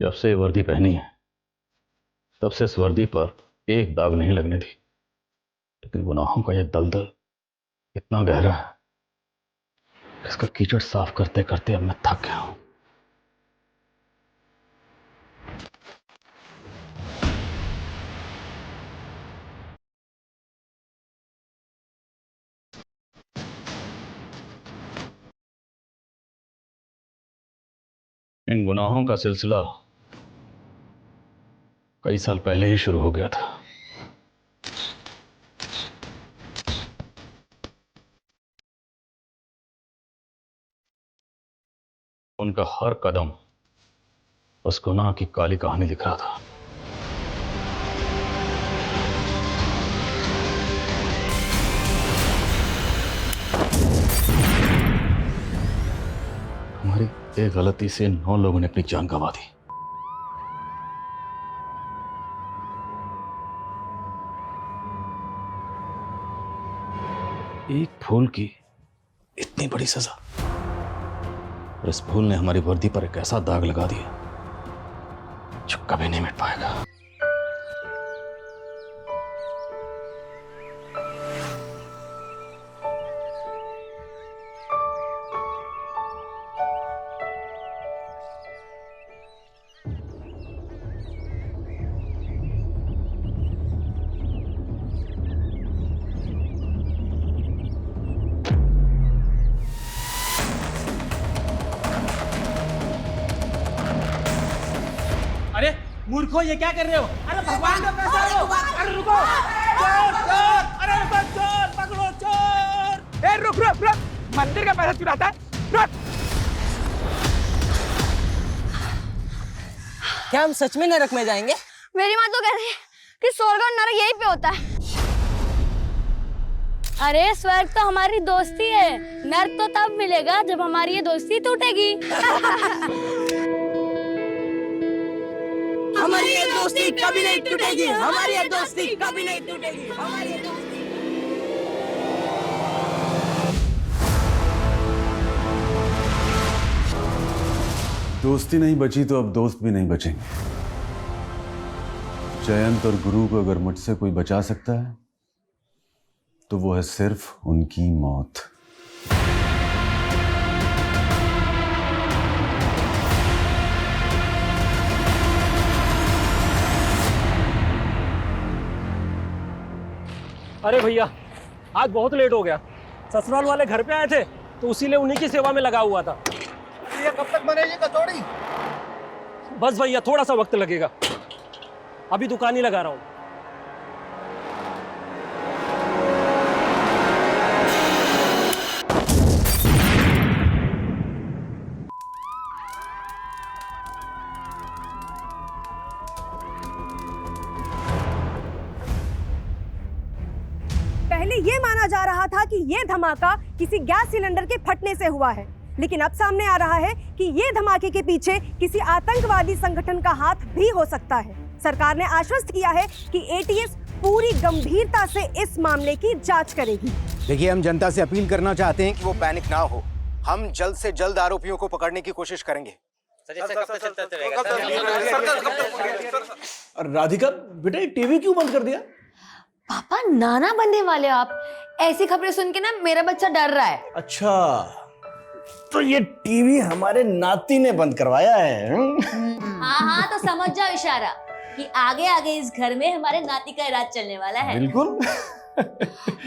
जब से वर्दी पहनी है तब से इस वर्दी पर एक दाग नहीं लगने दी, लेकिन गुनाहों का यह दलदल इतना गहरा है, इसका कीचड़ साफ करते करते अब मैं थक गया हूं। इन गुनाहों का सिलसिला कई साल पहले ही शुरू हो गया था। उनका हर कदम उस गुनाह की काली कहानी लिख रहा था। हमारी एक गलती से 9 लोगों ने अपनी जान गंवा दी। एक फूल की इतनी बड़ी सजा, और इस फूल ने हमारी वर्दी पर एक ऐसा दाग लगा दिया जो कभी नहीं मिट पाएगा। अरे मूर्खो, ये क्या कर रहे हो? अरे भगवान का पैसा लो! अरे रुको! चोर! चोर! अरे रुको! चोर! पकड़ो चोर! ए रुक रुक रुक! मंदिर का पैसा चुराता है? रुक! क्या हम सच में नरक में जाएंगे? मेरी माँ तो कह रही है कि स्वर्ग और नरक यहीं पे होता है। अरे स्वर्ग तो हमारी दोस्ती है, नरक तो तब मिलेगा जब हमारी ये दोस्ती टूटेगी। हमारी ये दोस्ती कभी नहीं टूटेगी, हमारी ये दोस्ती कभी नहीं टूटेगी, हमारी ये दोस्ती। दोस्ती नहीं बची तो अब दोस्त भी नहीं बचेंगे। जयंत और गुरु को अगर मुझसे कोई बचा सकता है तो वो है सिर्फ उनकी मौत। अरे भैया, आज बहुत लेट हो गया। ससुराल वाले घर पे आए थे तो उसीलिए उन्हीं की सेवा में लगा हुआ था। ये कब तक बनेगी कचौड़ी? बस भैया, थोड़ा सा वक्त लगेगा, अभी दुकान ही लगा रहा हूँ। पहले ये माना जा रहा था कि ये धमाका किसी गैस सिलेंडर के फटने से हुआ है, लेकिन अब सामने आ रहा है कि ये धमाके के पीछे किसी आतंकवादी संगठन का हाथ भी हो सकता है। सरकार ने आश्वस्त किया है कि एटीएस पूरी गंभीरता से इस मामले की जांच करेगी। देखिए, हम जनता से अपील करना चाहते हैं कि वो पैनिक ना हो। हम जल्द से जल्द आरोपियों को पकड़ने की कोशिश करेंगे। राधिका बेटा, टीवी क्यों बंद कर दिया? पापा, नाना बनने वाले हो आप। ऐसी खबरें सुन के ना मेरा बच्चा डर रहा है। अच्छा, तो ये टीवी हमारे नाती ने बंद करवाया है? हाँ हाँ, तो समझ जाओ इशारा कि आगे आगे इस घर में हमारे नाती का राज चलने वाला है। बिल्कुल।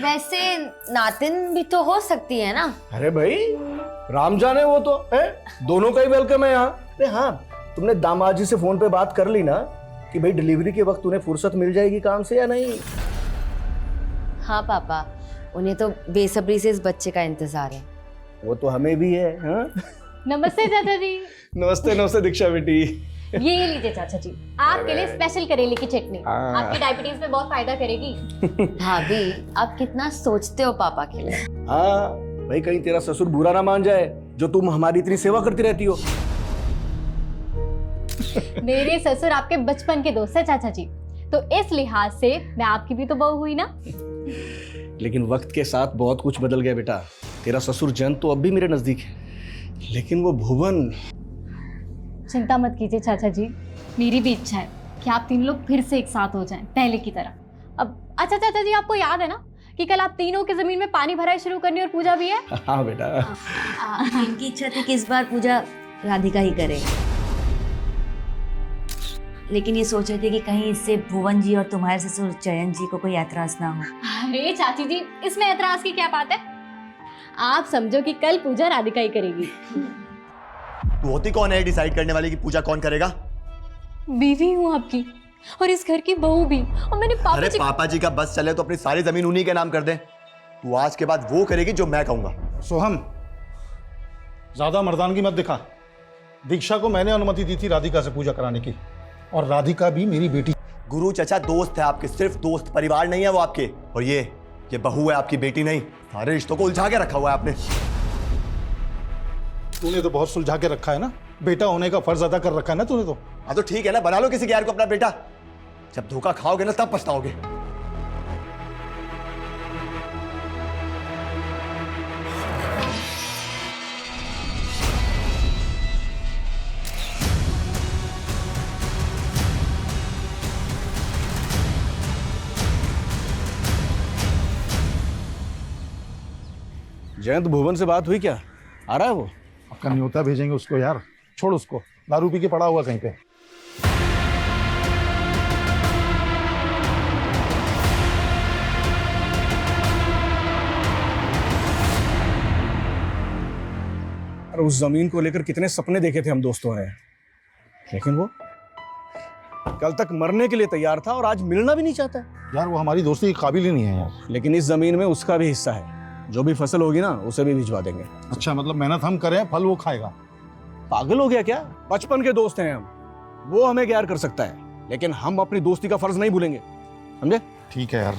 वैसे नातिन भी तो हो सकती है ना? अरे भाई, राम जाने वो तो है, दोनों का ही वेलकम है यहाँ। अरे हाँ, तुमने दामाद जी से फोन पे बात कर ली ना कि भाई डिलीवरी के वक्त उन्हें फुर्सत मिल जाएगी काम से या नहीं? हाँ पापा, उन्हें तो बेसब्री से इस बच्चे का इंतजार है। वो तो हमें भी है। हाँ? नमस्ते चाचा जी। नमस्ते नमस्ते दीक्षा बेटी। ये लीजिए चाचा जी, आपके लिए स्पेशल करेले की चटनी, आपकी डायबिटीज में बहुत फायदा करेगी। भाभी, आप कितना सोचते हो पापा के लिए। हाँ भाई, कहीं तेरा ससुर बुरा ना मान जाए जो तुम हमारी इतनी सेवा करती रहती हो। मेरे ससुर आपके बचपन के दोस्त है चाचा जी, तो इस लिहाज से मैं आपकी भी तो बहू हुई ना। लेकिन वक्त के साथ बहुत कुछ बदल गया बेटा। तेरा ससुर जयंत तो अब भी मेरे नजदीक है, लेकिन वो भुवन चिंता मत कीजिए चाचा जी, मेरी भी इच्छा है कि आप तीन लोग फिर से एक साथ हो जाएं पहले की तरह। अब अच्छा चाचा जी, आपको याद है ना कि कल आप तीनों की जमीन में पानी भराई शुरू करनी और पूजा भी है? हाँ बेटा। इनकी इच्छा थी कि इस बार पूजा राधिका ही करे, लेकिन ये सोच रहे थे कि कहीं इससे भुवन जी और तुम्हारे ससुर चयन जी को कोई ऐतराज ना हो। अरे चाची जी, इसमें ऐतराज की क्या बात है? आप समझो कि कल पूजा राधिका ही करेगी। तू होती कौन है डिसाइड करने वाली कि पूजा कौन करेगा? बीवी हूँ आपकी और इस घर की बहू भी, और मैंने अरे पापा जी का बस चले तो अपनी सारी जमीन उन्हीं के नाम कर दे। तू आज के बाद वो करेगी जो मैं कहूंगा। सोहम, ज्यादा मर्दानगी मत दिखा। दीक्षा को मैंने अनुमति दी थी राधिका से पूजा कराने की, और राधिका भी मेरी बेटी। गुरु चचा दोस्त है आपके, सिर्फ दोस्त, परिवार नहीं है वो आपके। और ये बहू है, आपकी बेटी नहीं। सारे रिश्तों को उलझा के रखा हुआ है आपने। तूने तो बहुत सुलझा के रखा है ना, बेटा होने का फर्ज अदा कर रखा है ना तूने तो। हाँ तो ठीक है ना, बना लो किसी गैर को अपना बेटा। जब धोखा खाओगे ना तब पछताओगे। जयंत, भुवन से बात हुई क्या? आ रहा है वो? आपका न्योता भेजेंगे उसको यार, छोड़ उसको, दारू पी के पड़ा हुआ कहीं पे। अरे उस जमीन को लेकर कितने सपने देखे थे हम दोस्तों ने, लेकिन वो कल तक मरने के लिए तैयार था और आज मिलना भी नहीं चाहता है। यार वो हमारी दोस्ती के काबिल ही नहीं है यार। लेकिन इस जमीन में उसका भी हिस्सा है, जो भी फसल होगी ना उसे भी भिजवा देंगे। अच्छा, मतलब मेहनत हम करें, फल वो खाएगा? पागल हो गया क्या? बचपन के दोस्त हैं हम, वो हमें गैर कर सकता है, लेकिन हम अपनी दोस्ती का फर्ज नहीं भूलेंगे, समझे? ठीक है यार।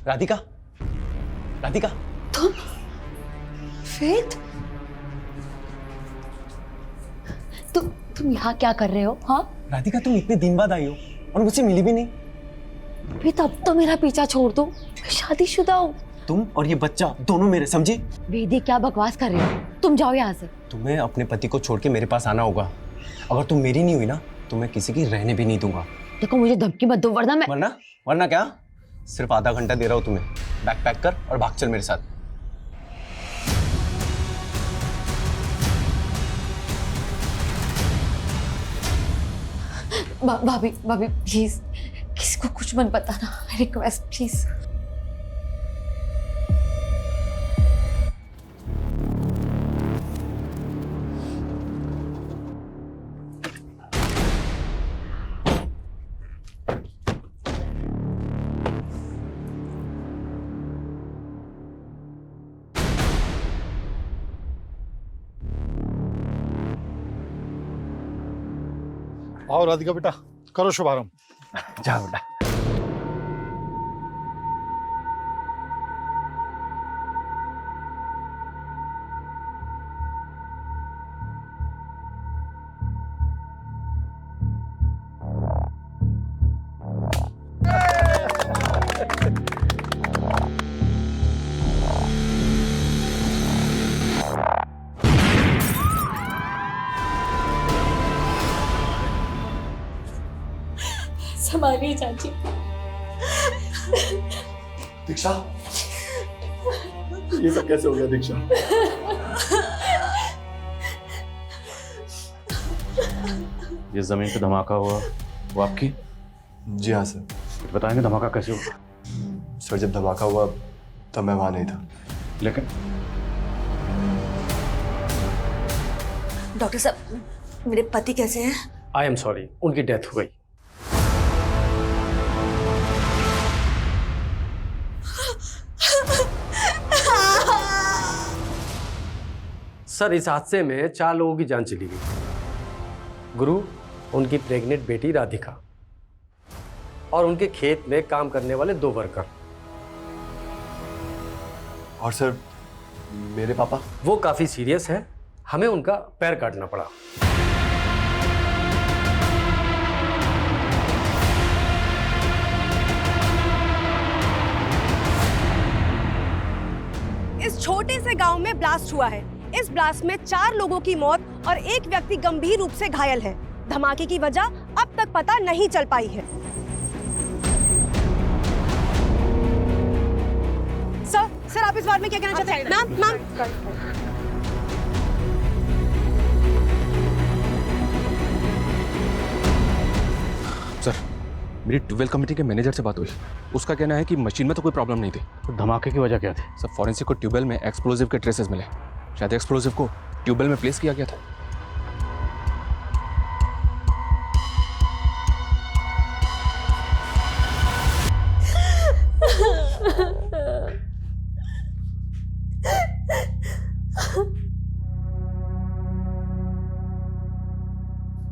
राधिका, राधिका, तुम? फेथ? तुम यहाँ क्या कर रहे हो? हाँ राधिका, तुम इतने दिन बाद आई हो और मुझसे मिली भी नहीं। वेद, अब तो मेरा पीछा छोड़ दो, मैं शादीशुदा हूँ। तुम और ये बच्चा दोनों मेरे, समझी? वेदी, क्या बकवास कर रहे हो? तुम जाओ यहाँ से। तुम्हें अपने पति को छोड़ के मेरे पास आना होगा। अगर तुम मेरी नहीं हुई ना तो मैं किसी की रहने भी नहीं दूंगा। देखो, मुझे धमकी मत दो, वरना मैं। वरना क्या? सिर्फ आधा घंटा दे रहा हूँ तुम्हें, बैग पैक कर और भाग चल मेरे साथ। भाभी प्लीज, किसी को कुछ मत बताना, रिक्वेस्ट प्लीज। आओ राधिका बेटा, करो शुभारंभ। जाओ बेटा। संभालिए चाची। दीक्षा, ये सब कैसे हो गया दीक्षा? जिस जमीन पे धमाका हुआ वो आपकी? जी हाँ सर। बताएंगे धमाका कैसे हुआ? सर जब धमाका हुआ तब मैं वहां नहीं था। लेकिन डॉक्टर साहब, मेरे पति कैसे हैं? आई एम सॉरी, उनकी डेथ हो गई। सर, इस हादसे में 4 लोगों की जान चली गई। गुरु, उनकी प्रेग्नेंट बेटी राधिका और उनके खेत में काम करने वाले 2 वर्कर। और सर मेरे पापा? वो काफी सीरियस है, हमें उनका पैर काटना पड़ा। इस छोटे से गांव में ब्लास्ट हुआ है, इस ब्लास्ट में 4 लोगों की मौत और 1 व्यक्ति गंभीर रूप से घायल है। धमाके की वजह अब तक पता नहीं चल पाई है। सर आप इस बारे में क्या कहना चाहते हैं? मैम सर, मेरी ट्यूबवेल कमेटी के मैनेजर से बात हुई। उसका कहना है कि मशीन में तो कोई प्रॉब्लम नहीं थी। तो धमाके की वजह क्या थी? सर, फॉरेंसिक को ट्यूबवेल में एक्सप्लोजिव के ट्रेसेस मिले। शायद एक्सप्लोजिव को ट्यूबवेल में प्लेस किया गया था।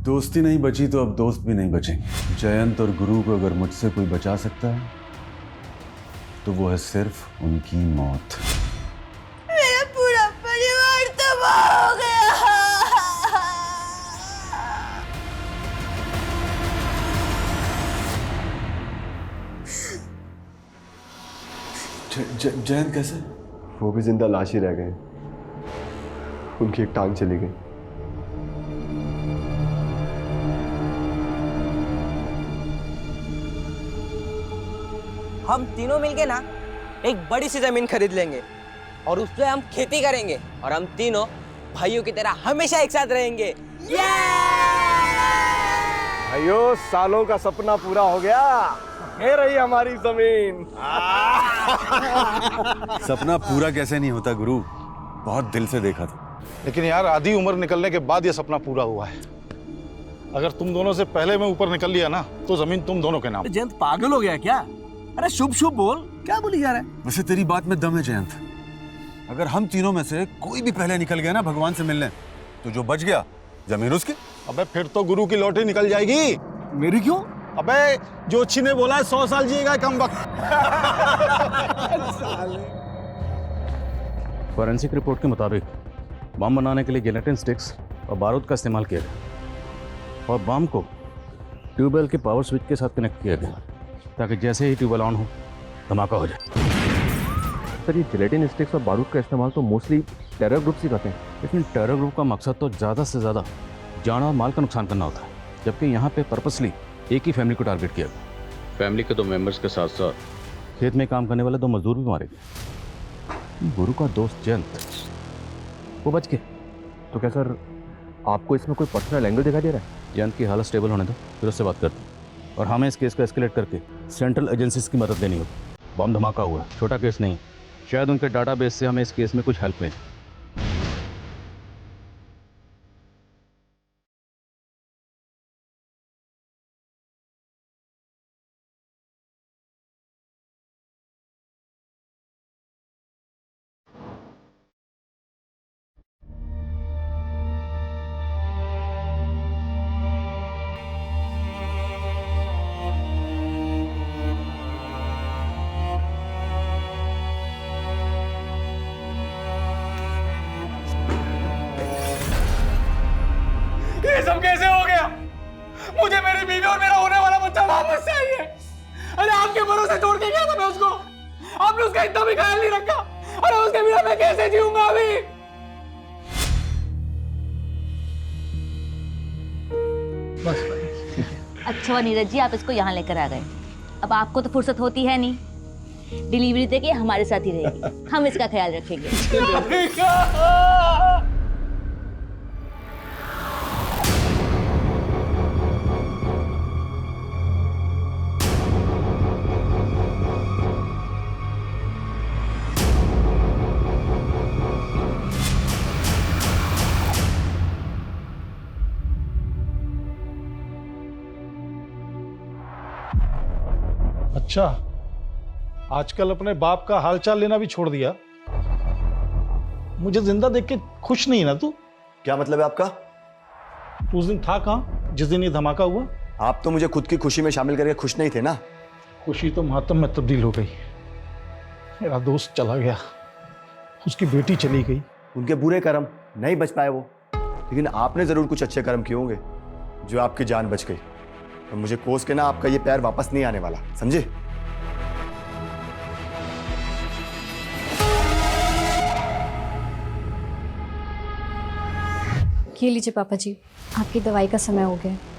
दोस्ती नहीं बची तो अब दोस्त भी नहीं बचेंगे। जयंत और गुरु को अगर मुझसे कोई बचा सकता है तो वो है सिर्फ उनकी मौत। मेरा पूरा परिवार तबाह हो गया। जयंत कैसे? वो भी जिंदा लाश ही रह गए। उनकी एक टांग चली गई। हम तीनों मिलके ना एक बड़ी सी जमीन खरीद लेंगे और उस पे हम खेती करेंगे और हम तीनों भाइयों की तरह हमेशा एक साथ रहेंगे। भाइयों, सालों का सपना पूरा हो गया। ये रही हमारी जमीन। सपना पूरा कैसे नहीं होता गुरु, बहुत दिल से देखा था। लेकिन यार आधी उम्र निकलने के बाद ये सपना पूरा हुआ है। अगर तुम दोनों से पहले मैं ऊपर निकल लिया ना तो जमीन तुम दोनों के नाम। जयंत पागल हो गया क्या? अरे शुभ शुभ बोल, क्या बोली जा रहा है? वैसे तेरी बात में दम है जयंत। अगर हम तीनों में से कोई भी पहले निकल गया ना भगवान से मिलने, तो जो बच गया जमीन उसकी। अबे फिर तो गुरु की लॉटरी निकल जाएगी। मेरी क्यों? अबे जोशी ने बोला है 100 साल जिएगा कम वक्त। फॉरेंसिक रिपोर्ट के मुताबिक बम बनाने के लिए जिलेटिन स्टिक्स और बारूद का इस्तेमाल किया गया और बम को ट्यूबवेल के पावर स्विच के साथ कनेक्ट किया गया ताकि जैसे ही ट्यूबवेल ऑन हो धमाका हो जाए। सर, ये जिलेटिन स्टिक्स और बारूद का इस्तेमाल तो मोस्टली टेरर ग्रुप ही करते हैं। लेकिन टेरर ग्रुप का मकसद तो ज़्यादा से ज़्यादा जान और माल का नुकसान करना होता है, जबकि यहाँ पे पर्पसली एक ही फैमिली को टारगेट किया गया। फैमिली के 2 मेंबर्स के साथ साथ खेत में काम करने वाले 2 मजदूर भी मारे गए। गुरु का दोस्त जयंत वो बच गए। तो क्या सर, आपको इसमें कोई पर्सनल एंगल दिखाई दे रहा है? जयंत की हालत स्टेबल होने दो, फिर उससे बात करते हैं। और हमें इस केस को एस्केलेट करके सेंट्रल एजेंसीज की मदद लेनी होगी। बम धमाका हुआ, छोटा केस नहीं। शायद उनके डाटाबेस से हमें इस केस में कुछ हेल्प मिले। ये सब कैसे हो गया? मुझे मेरी बीवी और मेरा होने वाला बच्चा वापस चाहिए। अरे आपके भरोसे छोड़ के गया था मैं उसको, आपने उसका इतना भी ख्याल नहीं रखा। अरे उसके बिना मैं कैसे जीऊंगा अभी? अच्छा हुआ नीरज जी आप इसको यहाँ लेकर आ गए। अब आपको तो फुर्सत होती है नहीं, डिलीवरी देके हमारे साथ ही रहेगी, हम इसका ख्याल रखेंगे। अच्छा, आजकल अपने बाप का हालचाल लेना भी छोड़ दिया। मुझे जिंदा देख के खुश नहीं ना तू? क्या मतलब है आपका? तू उस दिन था कहाँ जिस दिन ये धमाका हुआ? आप तो मुझे खुद की खुशी में शामिल करके खुश नहीं थे ना। खुशी तो मातम में तब्दील हो गई। मेरा दोस्त चला गया, उसकी बेटी चली गई। उनके बुरे कर्म, नहीं बच पाए वो। लेकिन आपने जरूर कुछ अच्छे कर्म किए होंगे जो आपकी जान बच गई। तो मुझे कोस के ना आपका ये पैर वापस नहीं आने वाला, समझे? ये लीजिए पापा जी, आपकी दवाई का समय हो गया है।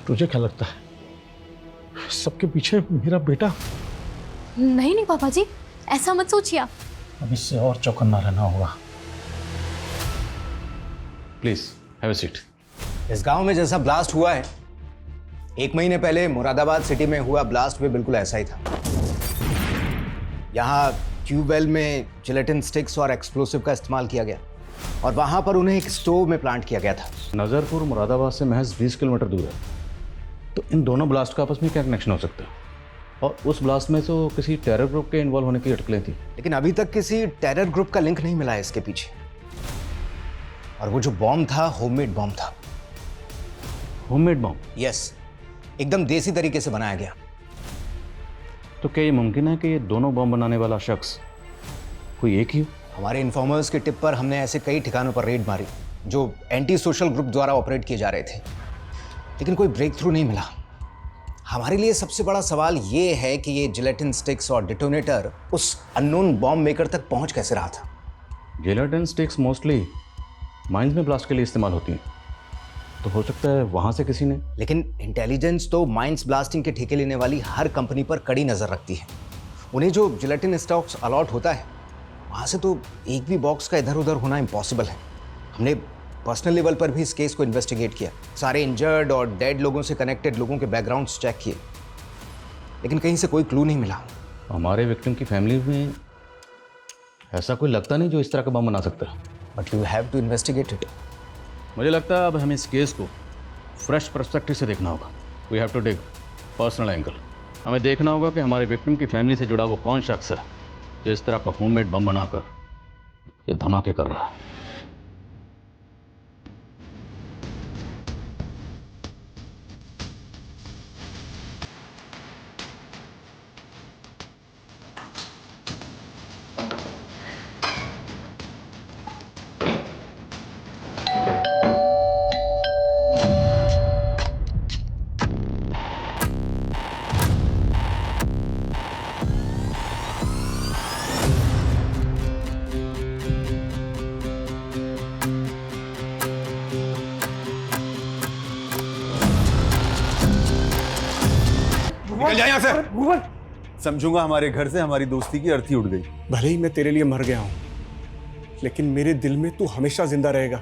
तुझे क्या लगता है सबके पीछे मेरा बेटा? नहीं नहीं पापा जी, ऐसा मत सोचिए आप। अब इससे और चौकन्ना रहना होगा। Please have a seat. इस गांव में जैसा ब्लास्ट हुआ है, 1 महीने पहले मुरादाबाद सिटी में हुआ ब्लास्ट भी बिल्कुल ऐसा ही था। यहाँ ट्यूबवेल में जिलेटिन स्टिक्स और एक्सप्लोसिव का इस्तेमाल किया गया और वहां पर उन्हें एक स्टोव में प्लांट किया गया था। नज़रपुर मुरादाबाद से महज 20 किलोमीटर दूर है, तो इन दोनों ब्लास्ट का आपस में क्या कनेक्शन हो सकता है? और उस ब्लास्ट में तो किसी टेरर ग्रुप के इन्वॉल्व होने की अटकलें थी। लेकिन अभी तक किसी टेरर ग्रुप का लिंक नहीं मिला है इसके पीछे। और वो जो बॉम्ब था, होममेड बॉम्ब था। Homemade bomb? यस, एकदम देसी तरीके से बनाया गया। तो क्या ये मुमकिन है कि ये दोनों बॉम्ब बनाने वाला शख्स कोई एक ही हो? हमारे इन्फॉर्मर्स के टिप पर हमने ऐसे कई ठिकानों पर रेड मारी जो एंटी सोशल ग्रुप द्वारा ऑपरेट किए जा रहे थे, लेकिन कोई ब्रेक थ्रू नहीं मिला। हमारे लिए सबसे बड़ा सवाल ये है कि ये जिलेटिन स्टिक्स और डिटोनेटर उस अननोन बॉम्ब मेकर तक पहुंच कैसे रहा था। जिलेटिन स्टिक्स मोस्टली माइंस में ब्लास्ट के लिए इस्तेमाल होती हैं, तो हो सकता है वहां से किसी ने। लेकिन इंटेलिजेंस तो माइंस ब्लास्टिंग के ठेके लेने वाली हर कंपनी पर कड़ी नजर रखती है। उन्हें जो जिलेटिन स्टॉक्स अलॉट होता है, वहां से तो एक भी बॉक्स का इधर उधर होना इम्पॉसिबल है। हमने पर्सनल लेवल पर भी इस केस को इन्वेस्टिगेट किया, सारे इंजर्ड और डेड लोगों से कनेक्टेड लोगों के बैकग्राउंड्स चेक किए, लेकिन कहीं से कोई क्लू नहीं मिला। हमारे विक्टिम की फैमिली में ऐसा कोई लगता नहीं जो इस तरह का बम बना सकता है। But you have to investigate it. मुझे लगता है अब हमें इस केस को फ्रेश पर्सपेक्टिव से देखना होगा। We have to take personal angle. हमें देखना होगा कि हमारे विक्टिम की फैमिली से जुड़ा वो कौन शख्स है जो इस तरह का होममेड बम बनाकर ये धमाके कर रहा है। निकल जा यहाँ से। समझूंगा हमारे घर से हमारी दोस्ती की अर्थी उड़ गई। भले ही मैं तेरे लिए मर गया हूं, लेकिन मेरे दिल में तू हमेशा जिंदा रहेगा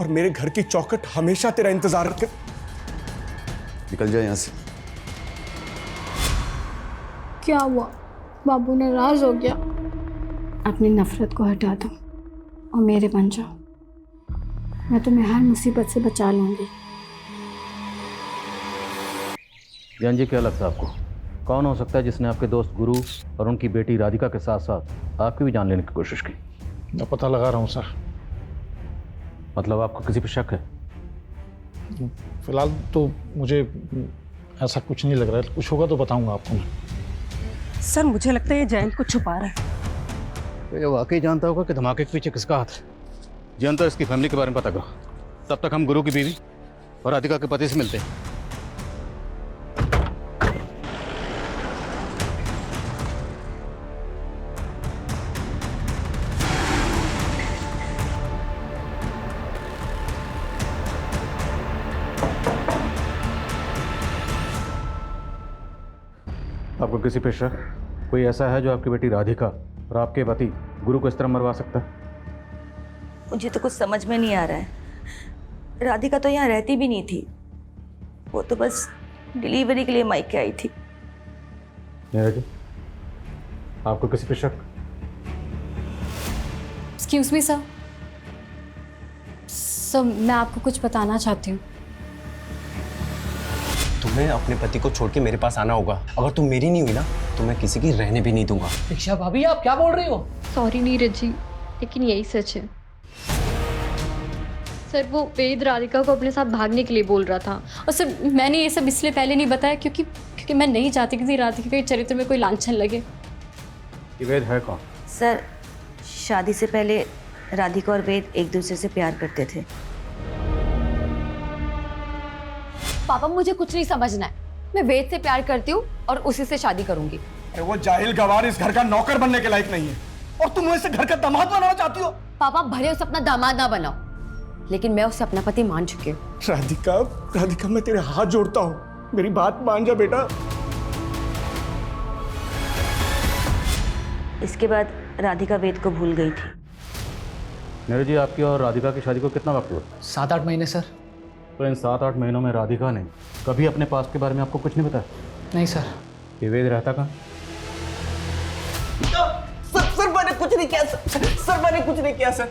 और मेरे घर की चौखट हमेशा तेरा इंतजार कर। निकल जा यहाँ से। क्या हुआ? बाबू नाराज हो गया? अपनी नफरत को हटा दो और मेरे बन जाओ। मैं तुम्हें हर मुसीबत से बचा लूंगी। ज्ञान जी, क्या लगता है आपको कौन हो सकता है जिसने आपके दोस्त गुरु और उनकी बेटी राधिका के साथ साथ आपकी भी जान लेने की कोशिश की? मैं पता लगा रहा हूँ सर। मतलब आपको किसी पर शक है? फिलहाल तो मुझे ऐसा कुछ नहीं लग रहा है। कुछ होगा तो बताऊंगा आपको मैं। सर मुझे लगता है ये जयंत को छुपा रहा है। तो ये वाकई जानता होगा कि धमाके के पीछे किसका हाथ है। जयंत और इसकी फैमिली के बारे में पता करो, तब तक हम गुरु की बीवी और राधिका के पति से मिलते हैं। आपको किसी पे शक? कोई ऐसा है जो आपकी बेटी राधिका और आपके पति गुरु को इस तरह मरवा सकता है? मुझे तो कुछ समझ में नहीं आ रहा है। राधिका तो यहाँ रहती भी नहीं थी, वो तो बस डिलीवरी के लिए मायके आई थी। जी, आपको किसी पे शक? Excuse me sir. सर मैं आपको कुछ बताना चाहती हूँ। तुम्हें अपने पति को छोड़ के मेरे पास आना होगा। अगर तुम मेरी नहीं हुई ना तो मैं किसी की रहने भी नहीं दूंगा। दीक्षा भाभी, आप क्या बोल रही हो? सॉरी नीरज जी, लेकिन यही सच है। सर वो वेद राधिका को अपने साथ भागने के लिए बोल रहा था, और सर मैंने ये सब इसलिए पहले नहीं बताया क्योंकि मैं नहीं चाहती कि राधिका के चरित्र में कोई लांछन लगे। ये वेद है कौन? सर शादी से पहले राधिका और वेद एक दूसरे से प्यार करते थे। पापा मुझे कुछ नहीं समझना है। मैं वेद से प्यार करती हूँ और उसी से शादी करूंगी। अरे वो जाहिल गवार इस घर का नौकर बनने के लायक नहीं है, और तुम उसे घर का दामाद बनाना चाहती हो। पापा भले उसे अपना दामाद ना बनाओ, लेकिन मैं उसे अपना पति मान चुकी हूँ। राधिका, राधिका मैं तेरे हाथ जोड़ता हूँ, मेरी बात मान जा बेटा। इसके बाद राधिका वेद को भूल गई थी। नीरज जी, आपकी और राधिका की शादी को कितना वक्त हुआ? 7-8 महीने सर। तो इन 7-8 महीनों में राधिका ने कभी अपने पास्ट के बारे में आपको कुछ नहीं बताया? नहीं सर। ये वेद रहता कहाँ? सर मैंने कुछ नहीं किया सर, मैंने कुछ नहीं किया सर।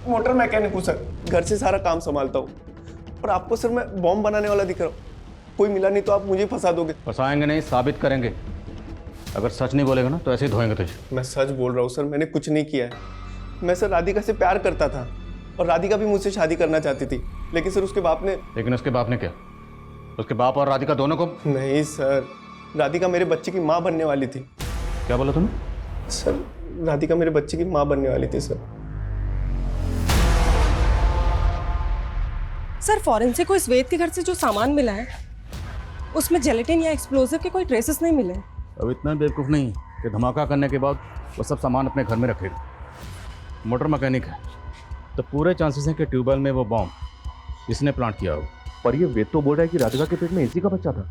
मोटर मैकेनिक हूँ सर, घर से सारा काम संभालता हूँ। और आपको सर मैं बॉम्ब बनाने वाला दिख रहा हूँ। कोई मिला नहीं तो आप मुझे फंसा दोगे। फंसाएंगे नहीं, साबित करेंगे। अगर सच नहीं बोलेगा ना तो ऐसे ही धोएंगे तुझे। मैं सच बोल रहा हूँ सर, मैंने कुछ नहीं किया है। मैं सर राधिका से प्यार करता था, और राधिका भी मुझसे शादी करना चाहती थी, लेकिन सर उसके बाप ने। लेकिन उसके बाप ने क्या? उसके बाप और राधिका दोनों को? नहीं सर, राधिका मेरे बच्चे की माँ बनने वाली थी। क्या बोला तुमने? सर राधिका मेरे बच्चे की माँ बनने वाली थी सर। सर फॉरेंसिक को इस वेद के घर से जो सामान मिला है उसमें जेलेटिन या एक्सप्लोजिव के कोई ट्रेसेस नहीं मिले। अब इतना बेवकूफ़ नहीं कि धमाका करने के बाद वो सब सामान अपने घर में रखेगा। मोटर मैकेनिक है तो पूरे चांसेस हैं कि ट्यूबवेल में वो बॉम्ब इसने प्लांट किया होगा। पर ये वेद तो बोल रहा है कि राधिका के पेट में इसी का बच्चा था।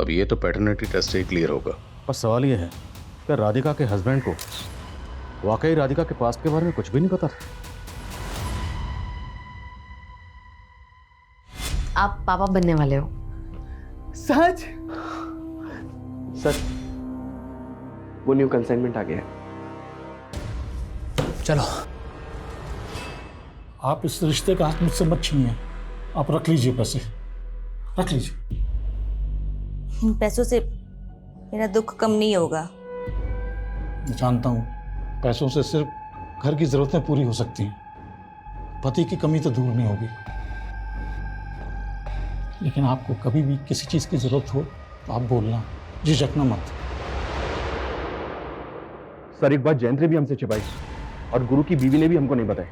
अब ये तो पैटर्निटी टेस्ट से ही क्लियर होगा। पर सवाल ये है कि राधिका के हस्बैंड को वाकई राधिका के पास्ट के बारे में कुछ भी नहीं पता था। आप पापा बनने वाले हो। सच? सर वो न्यू कंसाइनमेंट आ गया है। चलो। आप इस रिश्ते का हाथ मुझसे मत छीनिए। आप रख लीजिए पैसे, रख लीजिए। इन पैसों से मेरा दुख कम नहीं होगा। मैं जानता हूँ पैसों से सिर्फ घर की ज़रूरतें पूरी हो सकती हैं, पति की कमी तो दूर नहीं होगी। लेकिन आपको कभी भी किसी चीज़ की ज़रूरत हो तो आप बोलना, झिझकना मत। सर एक बात जयंत ने भी हमसे छिपाई और गुरु की बीवी ने भी हमको नहीं बताई।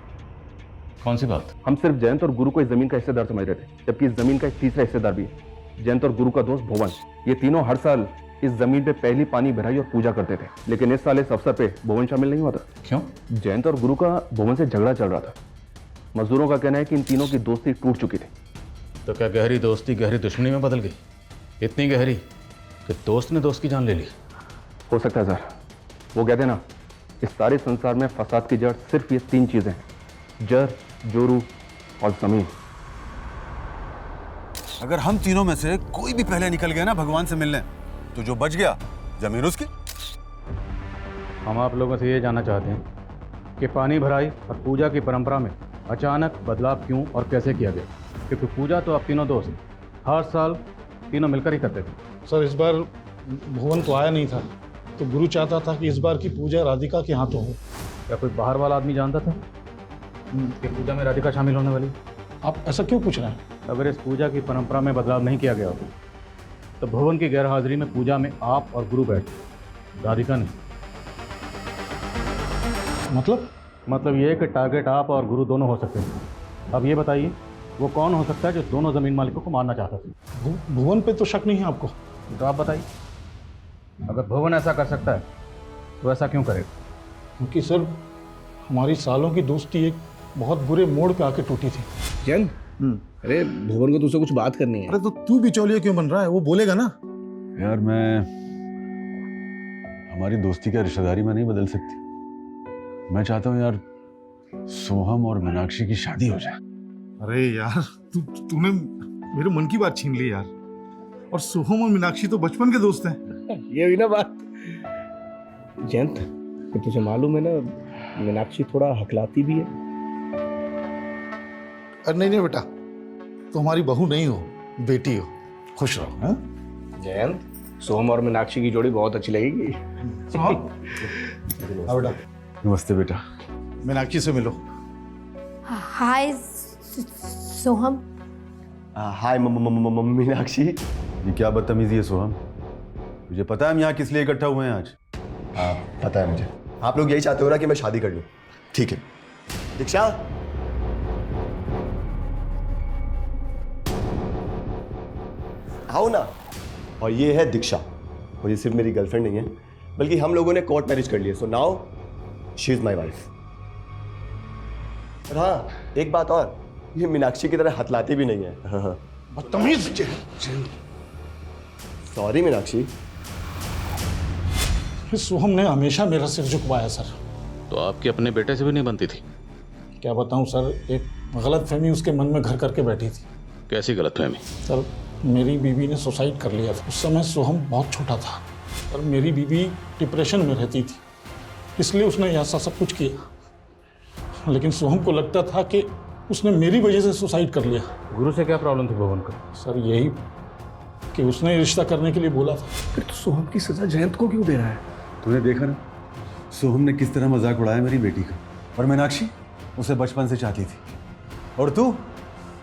कौन सी बात? हम सिर्फ जयंत और गुरु को इस जमीन का हिस्सेदार समझ रहे थे, जबकि इस जमीन का एक तीसरा हिस्सेदार भी है। जयंत और गुरु का दोस्त भुवन। ये तीनों हर साल इस जमीन पे पहली पानी भराई और पूजा करते थे, लेकिन इस साल इस अवसर पे भुवन शामिल नहीं हुआ था। क्यों? जयंत और गुरु का भुवन से झगड़ा चल रहा था। मजदूरों का कहना है कि इन तीनों की दोस्ती टूट चुकी थी। तो क्या गहरी दोस्ती गहरी दुश्मनी में बदल गई? इतनी गहरी कि दोस्त ने दोस्त की जान ले ली? हो सकता है सर। वो कहते हैं ना, इस सारे संसार में फसाद की जड़ सिर्फ ये 3 चीजें हैं, जर, जोरू और जमीन। अगर हम तीनों में से कोई भी पहले निकल गया ना भगवान से मिलने, तो जो बच गया जमीन उसकी। हम आप लोगों से ये जानना चाहते हैं कि पानी भराई और पूजा की परंपरा में अचानक बदलाव क्यों और कैसे किया गया? क्योंकि पूजा तो आप तीनों दोस्त हर साल तीनों मिलकर ही करते थे। सर इस बार भुवन तो आया नहीं था, तो गुरु चाहता था कि इस बार की पूजा राधिका के हाथों हो। क्या कोई बाहर वाला आदमी जानता था कि पूजा में राधिका शामिल होने वाली? आप ऐसा क्यों पूछ रहे हैं? अगर इस पूजा की परंपरा में बदलाव नहीं किया गया होता तो भुवन की गैरहाजिरी में पूजा में आप और गुरु बैठे, राधिका नहीं। मतलब ये कि टारगेट आप और गुरु दोनों हो सकते हैं। अब ये बताइए वो कौन हो सकता है जो दोनों जमीन मालिकों को मारना चाहता था? भुवन पे तो शक नहीं है आपको? तो आप बताइए, अगर भुवन ऐसा कर सकता है तो ऐसा क्यों करेगा? क्योंकि सर हमारी सालों की दोस्ती एक बहुत बुरे मोड़ पे आके टूटी थी। जैन, अरे भुवन को तुझसे कुछ बात करनी है। अरे तो तू बिचौलिया क्यों बन रहा है? वो बोलेगा ना। यार मैं हमारी दोस्ती का रिश्तेदारी में नहीं बदल सकती। मैं चाहता हूँ यार सोहम और मीनाक्षी की शादी हो जाए। अरे यार तूने मेरे मन की बात छीन ली यार। और सोहम और मीनाक्षी तो बचपन के दोस्त हैं। ये हुई ना बात। जयंत, तुझे मालूम है ना मीनाक्षी थोड़ा हकलाती भी है। अरे नहीं बेटा, तो हमारी बहू नहीं हो, बेटी हो। खुश रहो। हाँ जयंत, सोहम और मीनाक्षी की जोड़ी बहुत अच्छी लगेगी। बेटा नमस्ते बेटा। मीनाक्षी से मिलो। हाय सोहम। हाय मीनाक्षी। ये क्या बदतमीजी है सोहम? मुझे पता है हम यहाँ किस लिए इकट्ठा हुए हैं आज। हाँ पता है मुझे। आप लोग यही चाहते हो ना कि मैं शादी कर लूं। ठीक है दीक्षा, आओ ना। और ये है दीक्षा, और ये सिर्फ मेरी गर्लफ्रेंड नहीं है, बल्कि हम लोगों ने कोर्ट मैरिज कर लिया। So now she is my wife. और हाँ, एक बात और, ये मीनाक्षी की तरह हथलाती भी नहीं है। हाँ, बदतमीज। सॉरी मीनाक्षी। सोहम ने हमेशा मेरा सिर झुकवाया सर। तो आपकी अपने बेटे से भी नहीं बनती थी? क्या बताऊं सर, एक गलतफहमी उसके मन में घर करके बैठी थी। कैसी गलतफहमी? सर, मेरी बीवी ने सुसाइड कर लिया था। उस समय सोहम बहुत छोटा था और मेरी बीवी डिप्रेशन में रहती थी, इसलिए उसने ऐसा सब कुछ किया। लेकिन सोहम को लगता था कि उसने मेरी वजह से सुसाइड कर लिया। गुरु से क्या प्रॉब्लम थी भवन का? सर यही कि उसने रिश्ता करने के लिए बोला था। फिर तो सोहम की सजा जयंत को क्यों दे रहा है? तूने देखा ना सोहम ने किस तरह मजाक उड़ाया मेरी बेटी का। और मीनाक्षी उसे बचपन से चाहती थी, और तू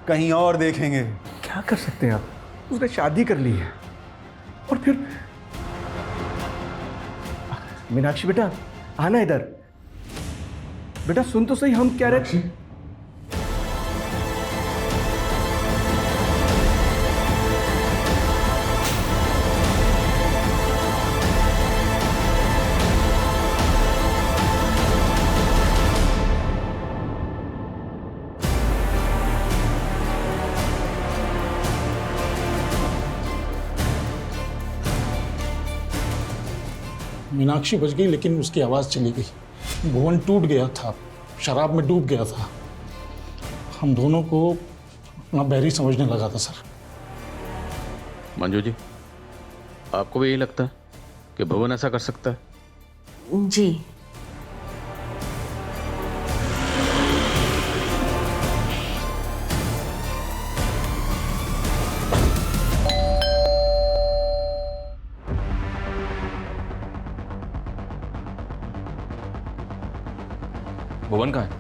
कहीं और देखेंगे। क्या कर सकते हैं आप? उसने शादी कर ली है और फिर मीनाक्षी बेटा आना इधर। बेटा सुन तो सही, हम क्या रहे। मीनाक्षी बच गई, लेकिन उसकी आवाज़ चली गई। भुवन टूट गया था, शराब में डूब गया था। हम दोनों को अपना बैरी समझने लगा था सर। मंजू जी, आपको भी यही लगता है कि भुवन ऐसा कर सकता है? जी। भुवन कहाँ है?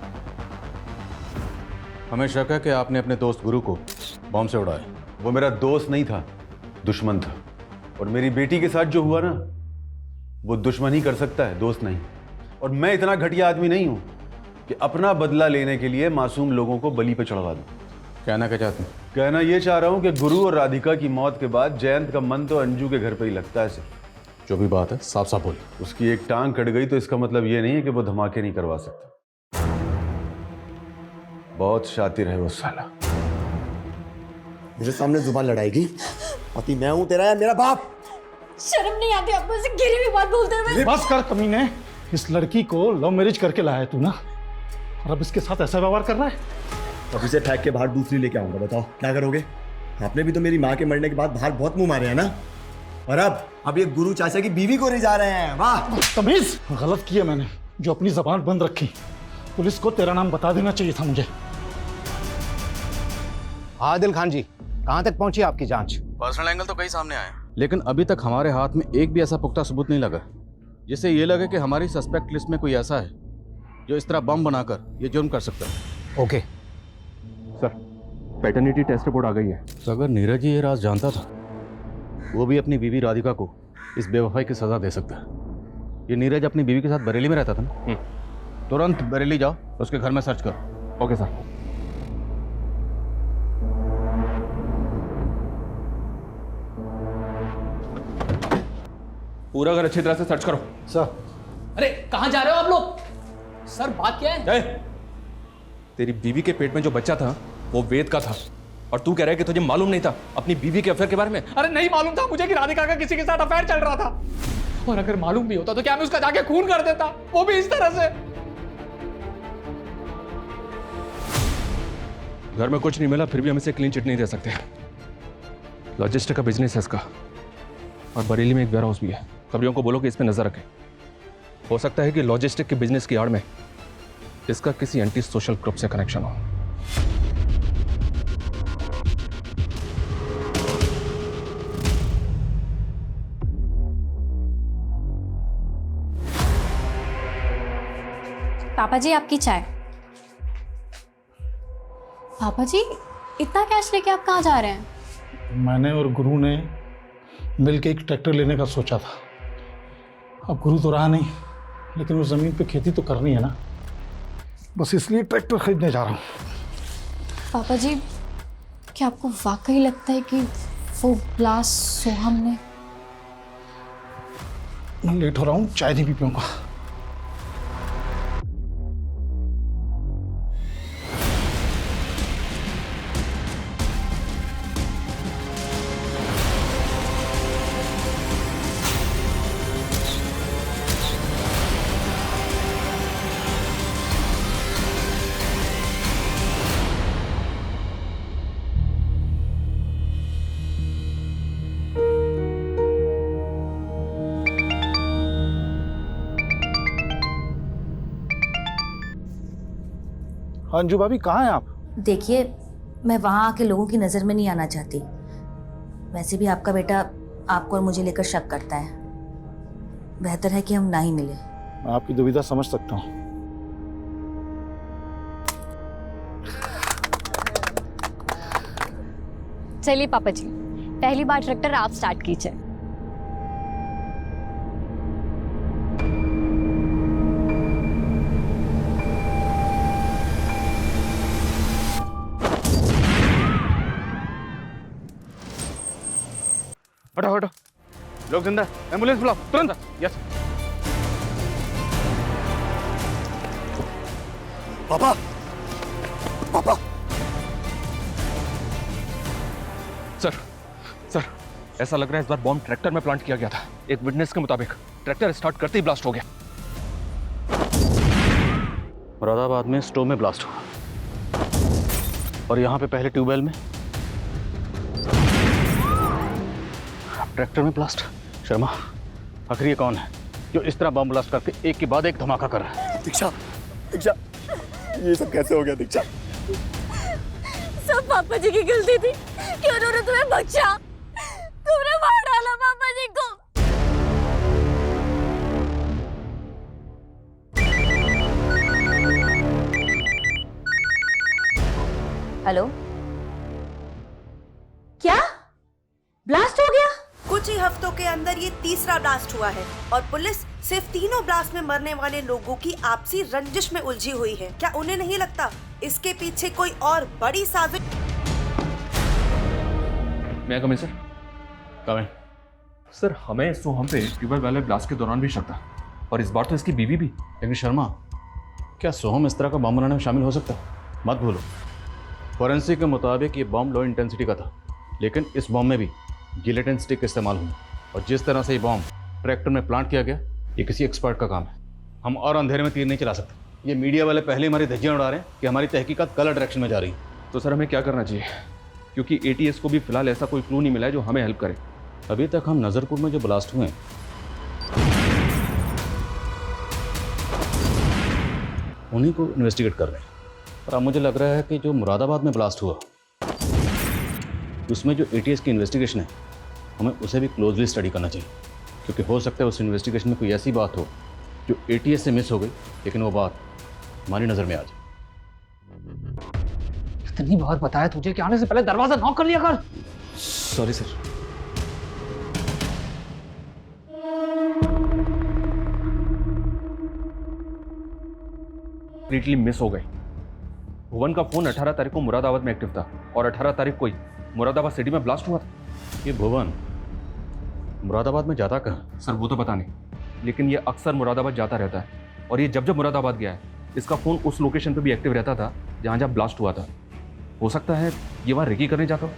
हमें शक है कि आपने अपने दोस्त गुरु को बॉम्ब से उड़ाया। वो मेरा दोस्त नहीं था, दुश्मन था। और मेरी बेटी के साथ जो हुआ ना, वो दुश्मन ही कर सकता है, दोस्त नहीं। और मैं इतना घटिया आदमी नहीं हूं कि अपना बदला लेने के लिए मासूम लोगों को बलि पे चढ़वा दूं। कहना क्या चाहते हैं? कहना ये चाह रहा हूं कि गुरु और राधिका की मौत के बाद जयंत का मन तो अंजू के घर पे ही लगता है सिर्फ। जो भी बात है साफ साफ बोलिए। उसकी एक टांग कट गई तो इसका मतलब ये नहीं है कि वो धमाके नहीं करवा सकता। बहुत शातिर है वो साला। मेरे सामने जुबान लड़ाएगी? पति मैं हूं तेरा या मेरा बाप? शर्म नहीं आती आपको ऐसे गिरी हुई बात बोलते हुए? बस कर कमीने, इस लड़की को लव मैरिज करके लाया तू ना, और अब इसके साथ ऐसा व्यवहार कर रहा है। अब इसे फेंक के बाहर दूसरी लेके आऊंगा, बताओ क्या करोगे? आपने भी तो मेरी माँ के मरने के बाद बाहर बहुत मुंह मारे हैं ना। और अब ये गुरु चाचा की बीवी को ले जा रहे हैं। वाह तमीज! गलत किया मैंने जो अपनी जबान बंद रखी। पुलिस को तेरा नाम बता देना चाहिए था मुझे। आदिल खान जी, कहां तक पहुंची आपकी जांच? पर्सनल एंगल तो कई सामने आए, लेकिन अभी तक हमारे हाथ में एक भी ऐसा पुख्ता सबूत नहीं लगा जिससे ये लगे कि हमारी सस्पेक्ट लिस्ट में कोई ऐसा है जो इस तरह बम बनाकर ये जुर्म कर सकता है। Okay sir, paternity test report आ गई है। तो अगर नीरज जी ये राज जानता था, वो भी अपनी बीवी राधिका को इस बेवफाई की सजा दे सकता है। ये नीरज अपनी बीवी के साथ बरेली में रहता था ना? तुरंत बरेली जाओ, उसके घर में सर्च करो। Okay sir. पूरा घर अच्छी तरह से सर्च करो। सर। अरे कहाँ जा रहे हो आप लोग? सर बात क्या है? तेरी बीवी के पेट में जो बच्चा था वो वेद का था, और तू कह रहा है कि तुझे मालूम नहीं था अपनी बीवी के अफेयर के बारे में? अरे नहीं मालूम था मुझे कि राधिका का किसी के साथ अफेयर चल रहा था। और अगर मालूम भी होता तो क्या मैं उसका जाके खून कर देता, वो भी इस तरह से? घर में कुछ नहीं मिला फिर भी हम इसे क्लीन चिट नहीं दे सकते। लॉजिस्टिक का बिजनेस है इसका, और बरेली में एक वेयर हाउस भी है। खबरियों को बोलो कि इस पे नजर रखें। हो सकता है कि लॉजिस्टिक के बिजनेस की आड़ में इसका किसी एंटी सोशल ग्रुप से कनेक्शन हो। पापा जी आपकी चाय। पापा जी इतना कैश लेके आप कहाँ जा रहे हैं? मैंने और गुरु ने मिलके एक ट्रैक्टर लेने का सोचा था। अब गुरु तो रहा नहीं, लेकिन उस ज़मीन पे खेती तो करनी है ना, बस इसलिए ट्रैक्टर खरीदने जा रहा हूँ। पापा जी क्या आपको वाकई लगता है कि वो ब्लास्ट सोहम ने? मैं लेट हो रहा हूँ, चाय नहीं पी पाऊंगा। अंजू भाभी कहाँ हैं आप? देखिए, मैं वहाँ आके लोगों की नज़र में नहीं आना चाहती। वैसे भी आपका बेटा आपको और मुझे लेकर शक करता है। बेहतर है कि हम ना ही मिले। मैं आपकी दुविधा समझ सकता हूँ। चलिए पापा जी, पहली बार ट्रैक्टर आप स्टार्ट कीजिए। हटो हटो, लोग जिंदा, एम्बुलेंस बुलाओ तुरंत। यस। पापा, पापा। सर, ऐसा लग रहा है इस बार बॉम्ब ट्रैक्टर में प्लांट किया गया था। एक विटनेस के मुताबिक ट्रैक्टर स्टार्ट करते ही ब्लास्ट हो गया। मुरादाबाद में स्टोव में ब्लास्ट हुआ और यहाँ पे पहले ट्यूबवेल में, ट्रैक्टर में ब्लास्ट। शर्मा, आखिर ये कौन है जो इस तरह बम ब्लास्ट करके एक के बाद एक धमाका कर रहा है? दीक्षा, दीक्षा, ये सब कैसे हो गया दीक्षा? सब पापा जी की गलती थी कि उन्होंने तुम्हें बचा। तुमने मार डाला पापा जी को। हेलो, क्या ब्लास्ट हो गया? कुछ ही हफ्तों के अंदर ये तीसरा ब्लास्ट हुआ है और पुलिस सिर्फ तीनों ब्लास्ट में मरने वाले लोगों की आपसी रंजिश में उलझी हुई है। क्या उन्हें नहीं लगता इसके पीछे कोई और बड़ी साजिश? मैं कमिंग सर। कमिंग। सर, हमें सोहम पे ट्यूबवेल वाले ब्लास्ट के दौरान भी शक था और इस बार तो इसकी बीवी भी। लेकिन शर्मा, क्या सोहम इस तरह का बम बनाने में शामिल हो सकता है? मत भूलो, फॉरेंसिक के मुताबिक ये बम लो इंटेंसिटी का था, लेकिन इस बम में भी गिलेटिन स्टिक का इस्तेमाल हुआ और जिस तरह से ये बम ट्रैक्टर में प्लांट किया गया, ये किसी एक्सपर्ट का काम है। हम और अंधेरे में तीर नहीं चला सकते। ये मीडिया वाले पहले हमारी धज्जियां उड़ा रहे हैं कि हमारी तहकीकात गलत डायरेक्शन में जा रही है। तो सर, हमें क्या करना चाहिए? क्योंकि एटीएस को भी फिलहाल ऐसा कोई क्लू नहीं मिला है जो हमें हेल्प करे। अभी तक हम नज़रपुर में जो ब्लास्ट हुए हैं उन्हीं को इन्वेस्टिगेट कर रहे हैं, और अब मुझे लग रहा है कि जो मुरादाबाद में ब्लास्ट हुआ उसमें जो एटीएस की इन्वेस्टिगेशन है, हमें उसे भी क्लोजली स्टडी करना चाहिए, क्योंकि हो सकता है उस इन्वेस्टिगेशन में कोई ऐसी बात हो जो एटीएस से मिस हो गई, लेकिन वो बात हमारी नज़र में आ जाए। इतनी बार बताया तुझे कि आने से पहले दरवाजा नॉक कर लिया कर। Sorry sir. कंप्लीटली मिस हो गई। भुवन का फोन 18 तारीख को मुरादाबाद में एक्टिव था और 18 तारीख को ही मुरादाबाद सिटी में ब्लास्ट हुआ था। ये भुवन मुरादाबाद में जाता कहाँ? सर, वो तो पता नहीं, लेकिन ये अक्सर मुरादाबाद जाता रहता है और ये जब जब मुरादाबाद गया है इसका फ़ोन उस लोकेशन पे भी एक्टिव रहता था जहाँ जहाँ ब्लास्ट हुआ था। हो सकता है ये वहाँ रेकी करने जाता हो।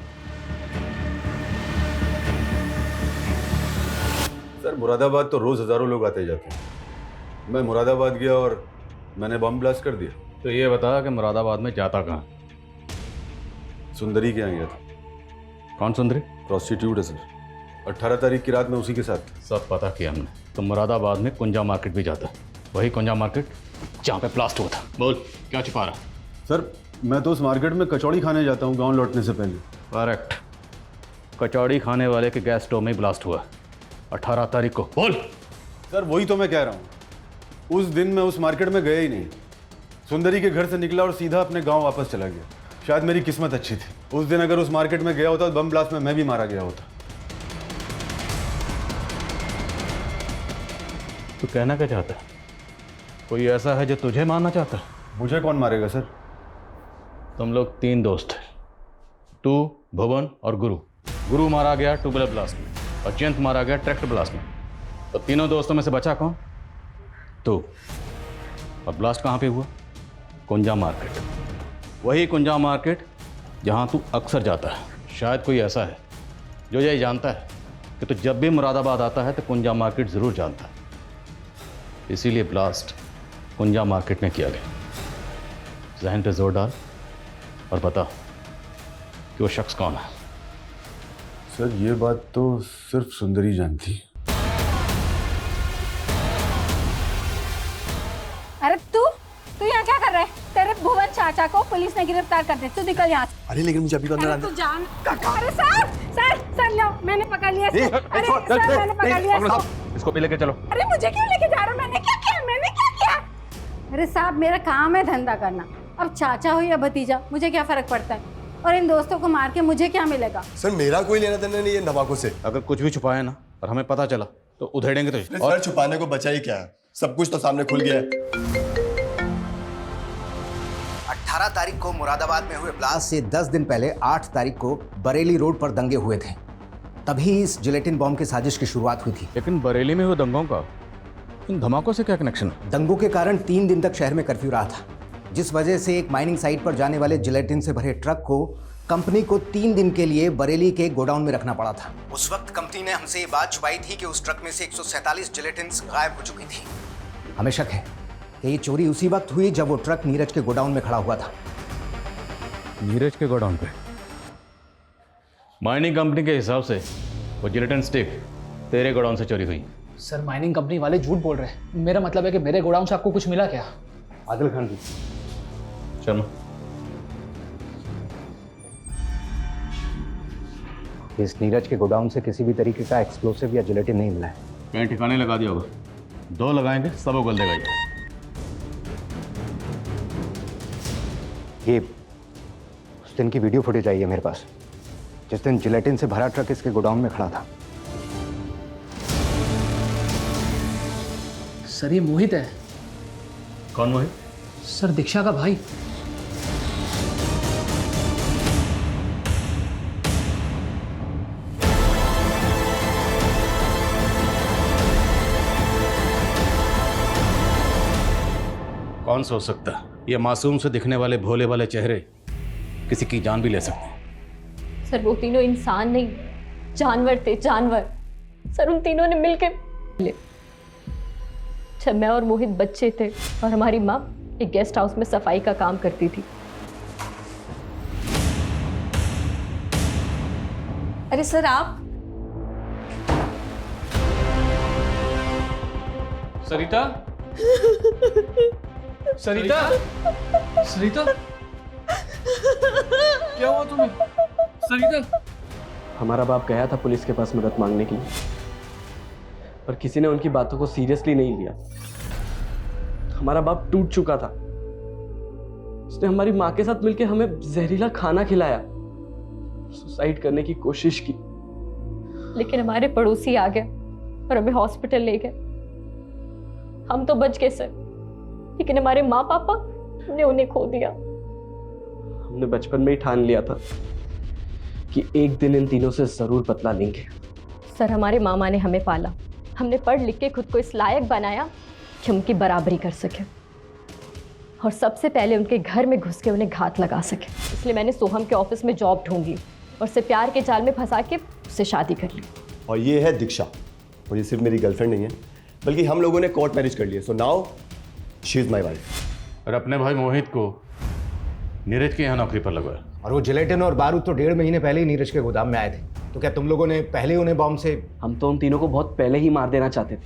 सर, मुरादाबाद तो रोज़ हज़ारों लोग आते जाते हैं। मैं मुरादाबाद गया और मैंने बम ब्लास्ट कर दिया। तो ये बता कि मुरादाबाद में जाता कहाँ? सुंदरी के यहाँ गया था। कौन सुंदरी? प्रोस्टिट्यूट है सर। 18 तारीख की रात में उसी के साथ। सब पता किया हमने। तो मुरादाबाद में कुंजा मार्केट भी जाता है, वही कुंजा मार्केट जहाँ पे ब्लास्ट हुआ था। बोल, क्या छिपा रहा? सर, मैं तो उस मार्केट में कचौड़ी खाने जाता हूँ गांव लौटने से पहले। करेक्ट, कचौड़ी खाने वाले के गैस स्टोव में ब्लास्ट हुआ 18 तारीख को। बोल। सर, वही तो मैं कह रहा हूँ, उस दिन मैं उस मार्केट में गया ही नहीं। सुंदरी के घर से निकला और सीधा अपने गांव वापस चला गया। शायद मेरी किस्मत अच्छी थी। उस दिन अगर उस मार्केट में गया होता तो बम ब्लास्ट में मैं भी मारा गया होता। तू कहना क्या चाहता है? कोई ऐसा है जो तुझे मारना चाहता है? मुझे कौन मारेगा सर? तुम लोग 3 दोस्त हैं, तू, भुवन और गुरु। गुरु मारा गया ट्यूबवेल ब्लास्ट में और जयंत मारा गया ट्रैक्टर ब्लास्ट में। तो तीनों दोस्तों में से बचा कौन? तू। और ब्लास्ट कहाँ पे हुआ? कुंजा मार्केट। वही कुंजा मार्केट जहाँ तू अक्सर जाता है। शायद कोई ऐसा है जो ये जानता है कि तू जब भी मुरादाबाद आता है तो कुंजा मार्केट ज़रूर जानता है, इसीलिए ब्लास्ट कुंजा मार्केट में किया गया। जहन पे जोर डाल और बता कि वो शख्स कौन है। सर ये बात तो सिर्फ सुंदरी जानती। अरे तू यहाँ क्या कर रहा है? तेरे भुवन चाचा को पुलिस ने गिरफ्तार कर दिया। तू निकल यहाँ से। अरे लेकिन मुझे अभी तो अंदर अरे तू जान। अरे सर लो, मैंने पकड़ लिया इसको। अरे सर मैंने पकड़ लिया इसको। इसको भी लेके चलो। अरे मुझे क्यों लेके जा रहे हो? मैंने क्या किया? अरे साहब मेरा काम है धंधा करना। अब चाचा हो या भतीजा मुझे क्या फर्क पड़ता है? और इन दोस्तों को मार के मुझे क्या मिलेगा? सर मेरा कोई लेना देना नहीं है धमाकों से। अगर कुछ भी छुपाया ना और हमें पता चला तो उधेड़ेंगे तुझे। सर छुपाने को बचा ही क्या है, सब कुछ तो सामने खुल गया है। 18 तारीख को मुरादाबाद में हुए ब्लास्ट से 10 दिन पहले 8 तारीख को बरेली रोड पर दंगे हुए थे। तभी इस जिलेटिन बॉम्ब की साजिश की शुरुआत हुई थी। लेकिन बरेली में हुए दंगों का इन धमाकों से क्या कनेक्शन है? दंगों के कारण 3 दिन तक शहर में कर्फ्यू रहा था, जिस वजह से एक माइनिंग साइट पर जाने वाले जिलेटिन से भरे ट्रक को कंपनी को 3 दिन के लिए बरेली के गोडाउन में रखना पड़ा था। उस वक्त कंपनी ने हमसे ये बात छुपाई थी कि उस ट्रक में से 147 जिलेटिन्स गायब हो चुकी थी। हमें शक है कि ये चोरी उसी वक्त हुई जब वो ट्रक नीरज के गोडाउन में खड़ा हुआ था। नीरज के गोडाउन पे? माइनिंग कंपनी के हिसाब से वो जिलेटिन स्टिक तेरे गोडाउन से चोरी हुई। सर माइनिंग कंपनी वाले झूठ बोल रहे हैं। मेरा मतलब है कि मेरे गोडाउन से आपको कुछ मिला क्या? आदिल खान जी। शर्मा, इस नीरज के गोडाउन से किसी भी तरीके का एक्सप्लोसिव या जिलेटिन नहीं मिला है। कहीं ठिकाने लगा दिया होगा। 2 लगाएंगे सब उगल देगा ये उस दिन की वीडियो फुटेज आई है मेरे पास, जिस दिन जिलेटिन से भरा ट्रक इसके गोडाउन में खड़ा था। सर ये मोहित है। कौन मोहित? सर दीक्षा का भाई। कौन सोच सकता है ये मासूम से दिखने वाले भोले वाले चेहरे किसी की जान भी ले सकते हैं। सर वो तीनों इंसान नहीं, जानवर थे, जानवर। सर उन तीनों ने मिलकर, जब मैं और मोहित बच्चे थे और हमारी माँ एक गेस्ट हाउस में सफाई का काम करती थी। अरे सर आप सरिता सरिता सरिता क्या हुआ तुम्हें? सरिता हमारा बाप गया था पुलिस के पास मदद मांगने के लिए, पर किसी ने उनकी बातों को सीरियसली नहीं लिया। हमारा बाप टूट चुका था। उसने हमारी माँ के साथ मिलकर हमें जहरीला खाना खिलाया, सुसाइड करने की कोशिश की। लेकिन हमारे पड़ोसी आ गए और हमें हॉस्पिटल ले गए। हम तो बच गए सर, लेकिन हमारे माँ पापा ने उन्हें खो दिया। हमने बचपन में ही ठान लिया था कि एक दिन इन तीनों से जरूर बदला लेंगे। सर हमारे मामा ने हमें पाला, हमने पढ़ लिख के खुद को इस लायक बनाया कि उनकी बराबरी कर सके और सबसे पहले उनके घर में घुस के उन्हें घात लगा सके। इसलिए मैंने सोहम के ऑफिस में जॉब ढूंढी और उसे प्यार के जाल में फंसा के उससे शादी कर ली। और ये है दीक्षा, और ये सिर्फ मेरी गर्लफ्रेंड नहीं है, बल्कि हम लोगों ने कोर्ट मैरिज कर लिया। So now she is my wife. और अपने भाई मोहित को नीरज के यहाँ नौकरी पर लगवाया। और वो जिलेटिन और बारूद तो 1.5 महीने पहले ही नीरज के गोदाम में आए थे। तो क्या तुम लोगों ने पहले उन्हें बॉम्ब से? हम तो उन तीनों को बहुत पहले ही मार देना चाहते थे,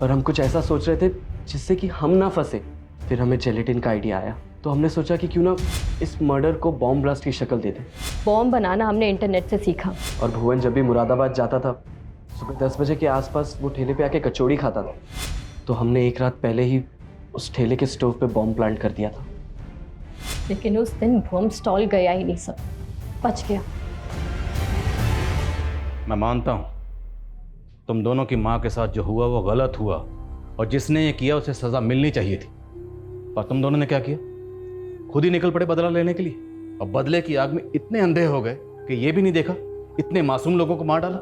पर हम कुछ ऐसा सोच रहे थे जिससे कि हम ना फंसे। फिर हमें जिलेटिन का आइडिया आया, तो हमने सोचा कि क्यों ना इस मर्डर को बॉम्ब ब्लास्ट की शक्ल दे दें। बॉम्ब बनाना हमने इंटरनेट से सीखा। और भुवन जब भी मुरादाबाद जाता था सुबह 10 बजे के आसपास वो ठेले पे आके कचौड़ी खाता था, तो हमने एक रात पहले ही उस ठेले के स्टोव पे बॉम्ब प्लांट कर दिया था। लेकिन उस दिन बॉम्ब स्टॉल गया ही नहीं, सब बच गया। मैं मानता हूं तुम दोनों की मां के साथ जो हुआ वो गलत हुआ और जिसने ये किया उसे सजा मिलनी चाहिए थी, पर तुम दोनों ने क्या किया? खुद ही निकल पड़े बदला लेने के लिए और बदले की आग में इतने अंधे हो गए कि ये भी नहीं देखा इतने मासूम लोगों को मार डाला।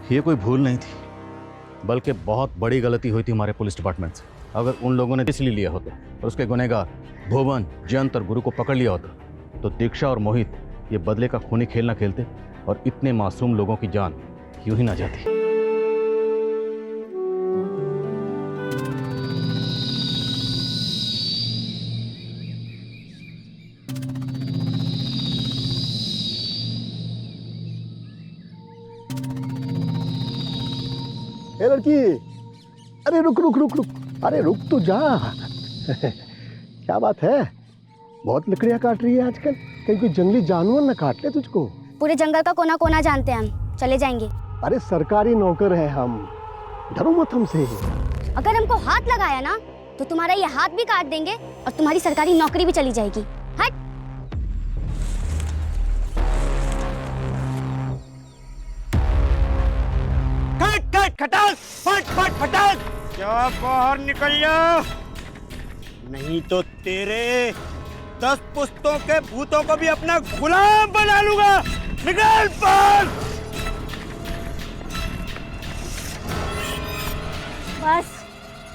ये कोई भूल नहीं थी, बल्कि बहुत बड़ी गलती हुई थी हमारे पुलिस डिपार्टमेंट से। अगर उन लोगों ने इसलिए लिया होता और उसके गुनहगार भुवन, जयंत और गुरु को पकड़ लिया होता तो दीक्षा और मोहित ये बदले का खूनी खेल ना खेलते और इतने मासूम लोगों की जान यूं ही ना जाती। ए लड़की, अरे रुक रुक रुक रुक, अरे रुक तो जा। क्या बात है, बहुत लकड़ियां काट रही है आजकल, कहीं कोई जंगली जानवर न काट ले तुझको। पूरे जंगल का कोना कोना जानते हैं हम, चले जाएंगे। अरे सरकारी नौकर है हम, डरो मत हमसे। अगर हमको हाथ लगाया ना तो तुम्हारा ये हाथ भी काट देंगे और तुम्हारी सरकारी नौकरी भी चली जाएगी। हट। कट कट खटाल, फट फट फटाल, क्या बाहर निकल जा, नहीं तो तेरे 10 पुश्तों के भूतों को भी अपना गुलाम बना लूंगा। निकल बाहर। बस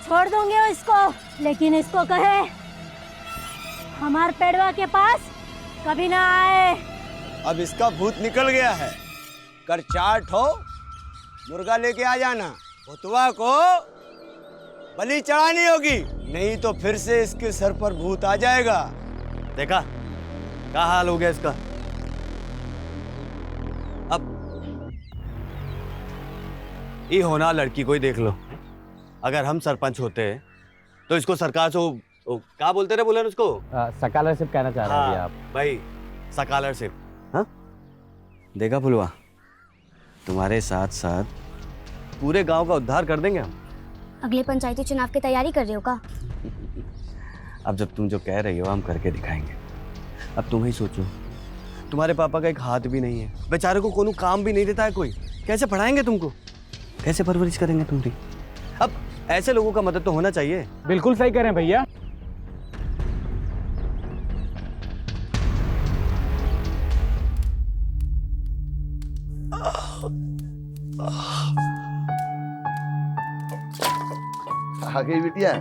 छोड़ दूंगे इसको, लेकिन इसको कहे हमार पेड़वा के पास कभी ना आए। अब इसका भूत निकल गया है, कर चाट हो मुर्गा लेके आ जाना, भुतवा को बलि चढ़ानी होगी, नहीं तो फिर से इसके सर पर भूत आ जाएगा। देखा क्या हाल हो गया इसका। अब ये होना लड़की को ही देख लो, अगर हम सरपंच होते तो इसको सरकार से क्या बोलते रहे, बोले उसको स्कॉलरशिप कहना चाह रहे हैं आप भाई, स्कॉलरशिप। हाँ देखा फुलवा, तुम्हारे साथ साथ पूरे गांव का उद्धार कर देंगे हम। अगले पंचायती चुनाव की तैयारी कर रहे हो का? अब जब तुम जो कह रही हो हम करके दिखाएंगे। अब तुम ही सोचो, तुम्हारे पापा का एक हाथ भी नहीं है, बेचारे को कोनो काम भी नहीं देता है कोई, कैसे पढ़ाएंगे तुमको, कैसे परवरिश करेंगे तुम्हारी। अब ऐसे लोगों का मदद तो होना चाहिए। बिल्कुल सही करें भैया। आ गई बिटिया।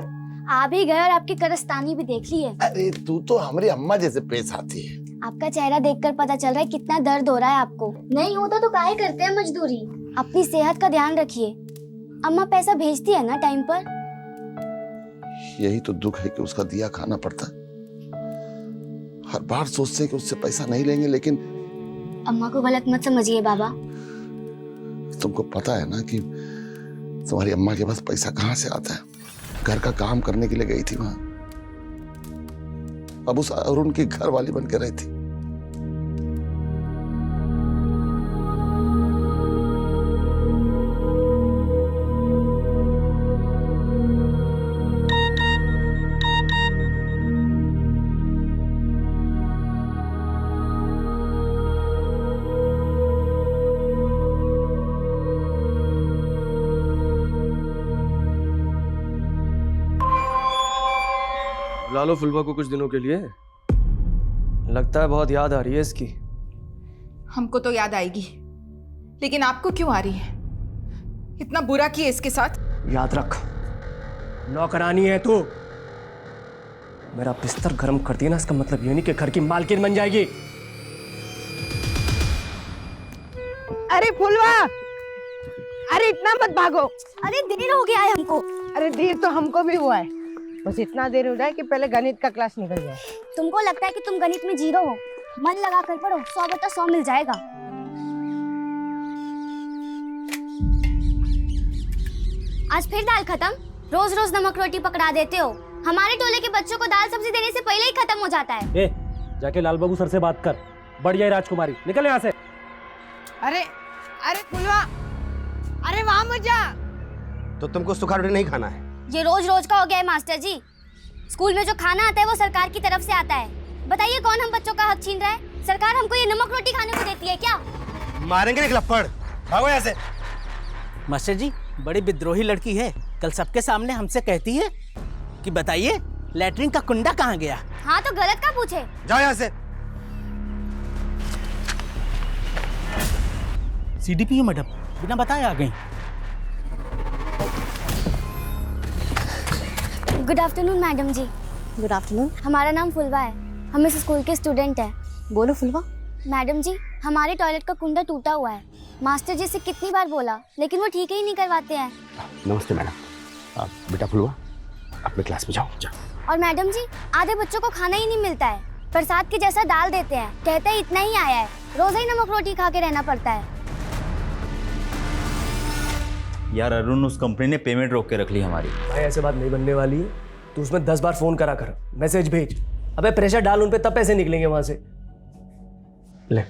आ भी गए और आपकी करस्तानी भी देख ली है। अरे तू तो हमारी अम्मा जैसे पेश आती है। आपका चेहरा देखकर पता चल रहा है कितना दर्द हो रहा है आपको। नहीं होता तो काहे करते हैं मजदूरी। अपनी सेहत का ध्यान रखिए। अम्मा पैसा भेजती है ना टाइम पर। यही तो दुख है कि उसका दिया खाना पड़ता। हर बार सोचते हैं कि उससे पैसा नहीं लेंगे, लेकिन अम्मा को गलत मत समझिए बाबा। तुमको पता है ना कि तुम्हारी अम्मा के पास पैसा कहाँ से आता है। घर का काम करने के लिए गई थी वहां, अब उस अरुण की घर वाली बन के रही थी। बुला लो फुलवा को कुछ दिनों के लिए, लगता है बहुत याद आ रही है इसकी। हमको तो याद आएगी, लेकिन आपको क्यों आ रही है? इतना बुरा किया इसके साथ। याद रख, नौकरानी है तू। मेरा बिस्तर गर्म कर दिया ना, इसका मतलब ये नहीं कि घर की मालकिन बन जाएगी। अरे फुलवा, अरे इतना मत भागो। अरे देर हो गया है हमको। अरे देर तो हमको भी हुआ है, बस इतना देर हो जाए कि पहले गणित का क्लास निकल जाए। तुमको लगता है कि तुम गणित में जीरो हो? मन लगा कर पढ़ो, 100/100 मिल जाएगा। आज फिर दाल खत्म? रोज रोज नमक रोटी पकड़ा देते हो। हमारे टोले के बच्चों को दाल सब्जी देने से पहले ही खत्म हो जाता है। ए, जाके लाल बाबू सर से बात कर। बढ़ जाए राजकुमारी, निकल यहाँ से। अरे अरे फुलवा, अरे वहां मत जा। तो तुमको सूखा रोटी नहीं खाना है? ये रोज रोज का हो गया है मास्टर जी। स्कूल में जो खाना आता है वो सरकार की तरफ से आता है। बताइए कौन हम बच्चों का हक छीन रहा है? सरकार हमको ये नमक रोटी खाने को देती है क्या? मारेंगे एक लपड़, भागो यहाँ से। मास्टर जी, बड़ी विद्रोही लड़की है। कल सबके सामने हमसे कहती है कि बताइए लैट्रिन का कुंडा कहाँ गया। हाँ तो गलत का पूछे। जाओ यहाँ से। CDPO मैडम, बिना बताए आ गई। Good afternoon madam ji. Good afternoon. हमारा नाम फुलवा है, हम इस स्कूल के स्टूडेंट हैं। बोलो फुलवा। मैडम जी, हमारे टॉयलेट का कुंडा टूटा हुआ है। मास्टर जी से कितनी बार बोला लेकिन वो ठीक ही नहीं करवाते हैं। नमस्ते मैडम। बेटा फुलवा, अपने क्लास में जाओ। और मैडम जी, आधे बच्चों को खाना ही नहीं मिलता है, प्रसाद के जैसा डाल देते हैं, कहते हैं इतना ही आया है, रोज ही नमक रोटी खा के रहना पड़ता है। यार अरुण, उस कंपनी ने पेमेंट रोक के रख ली हमारी। भाई ऐसे बात नहीं बनने वाली है, तू उसमें 10 बार फोन करा कर, मैसेज भेज, अबे प्रेशर डाल उन पे, तब पैसे निकलेंगे वहां से। ले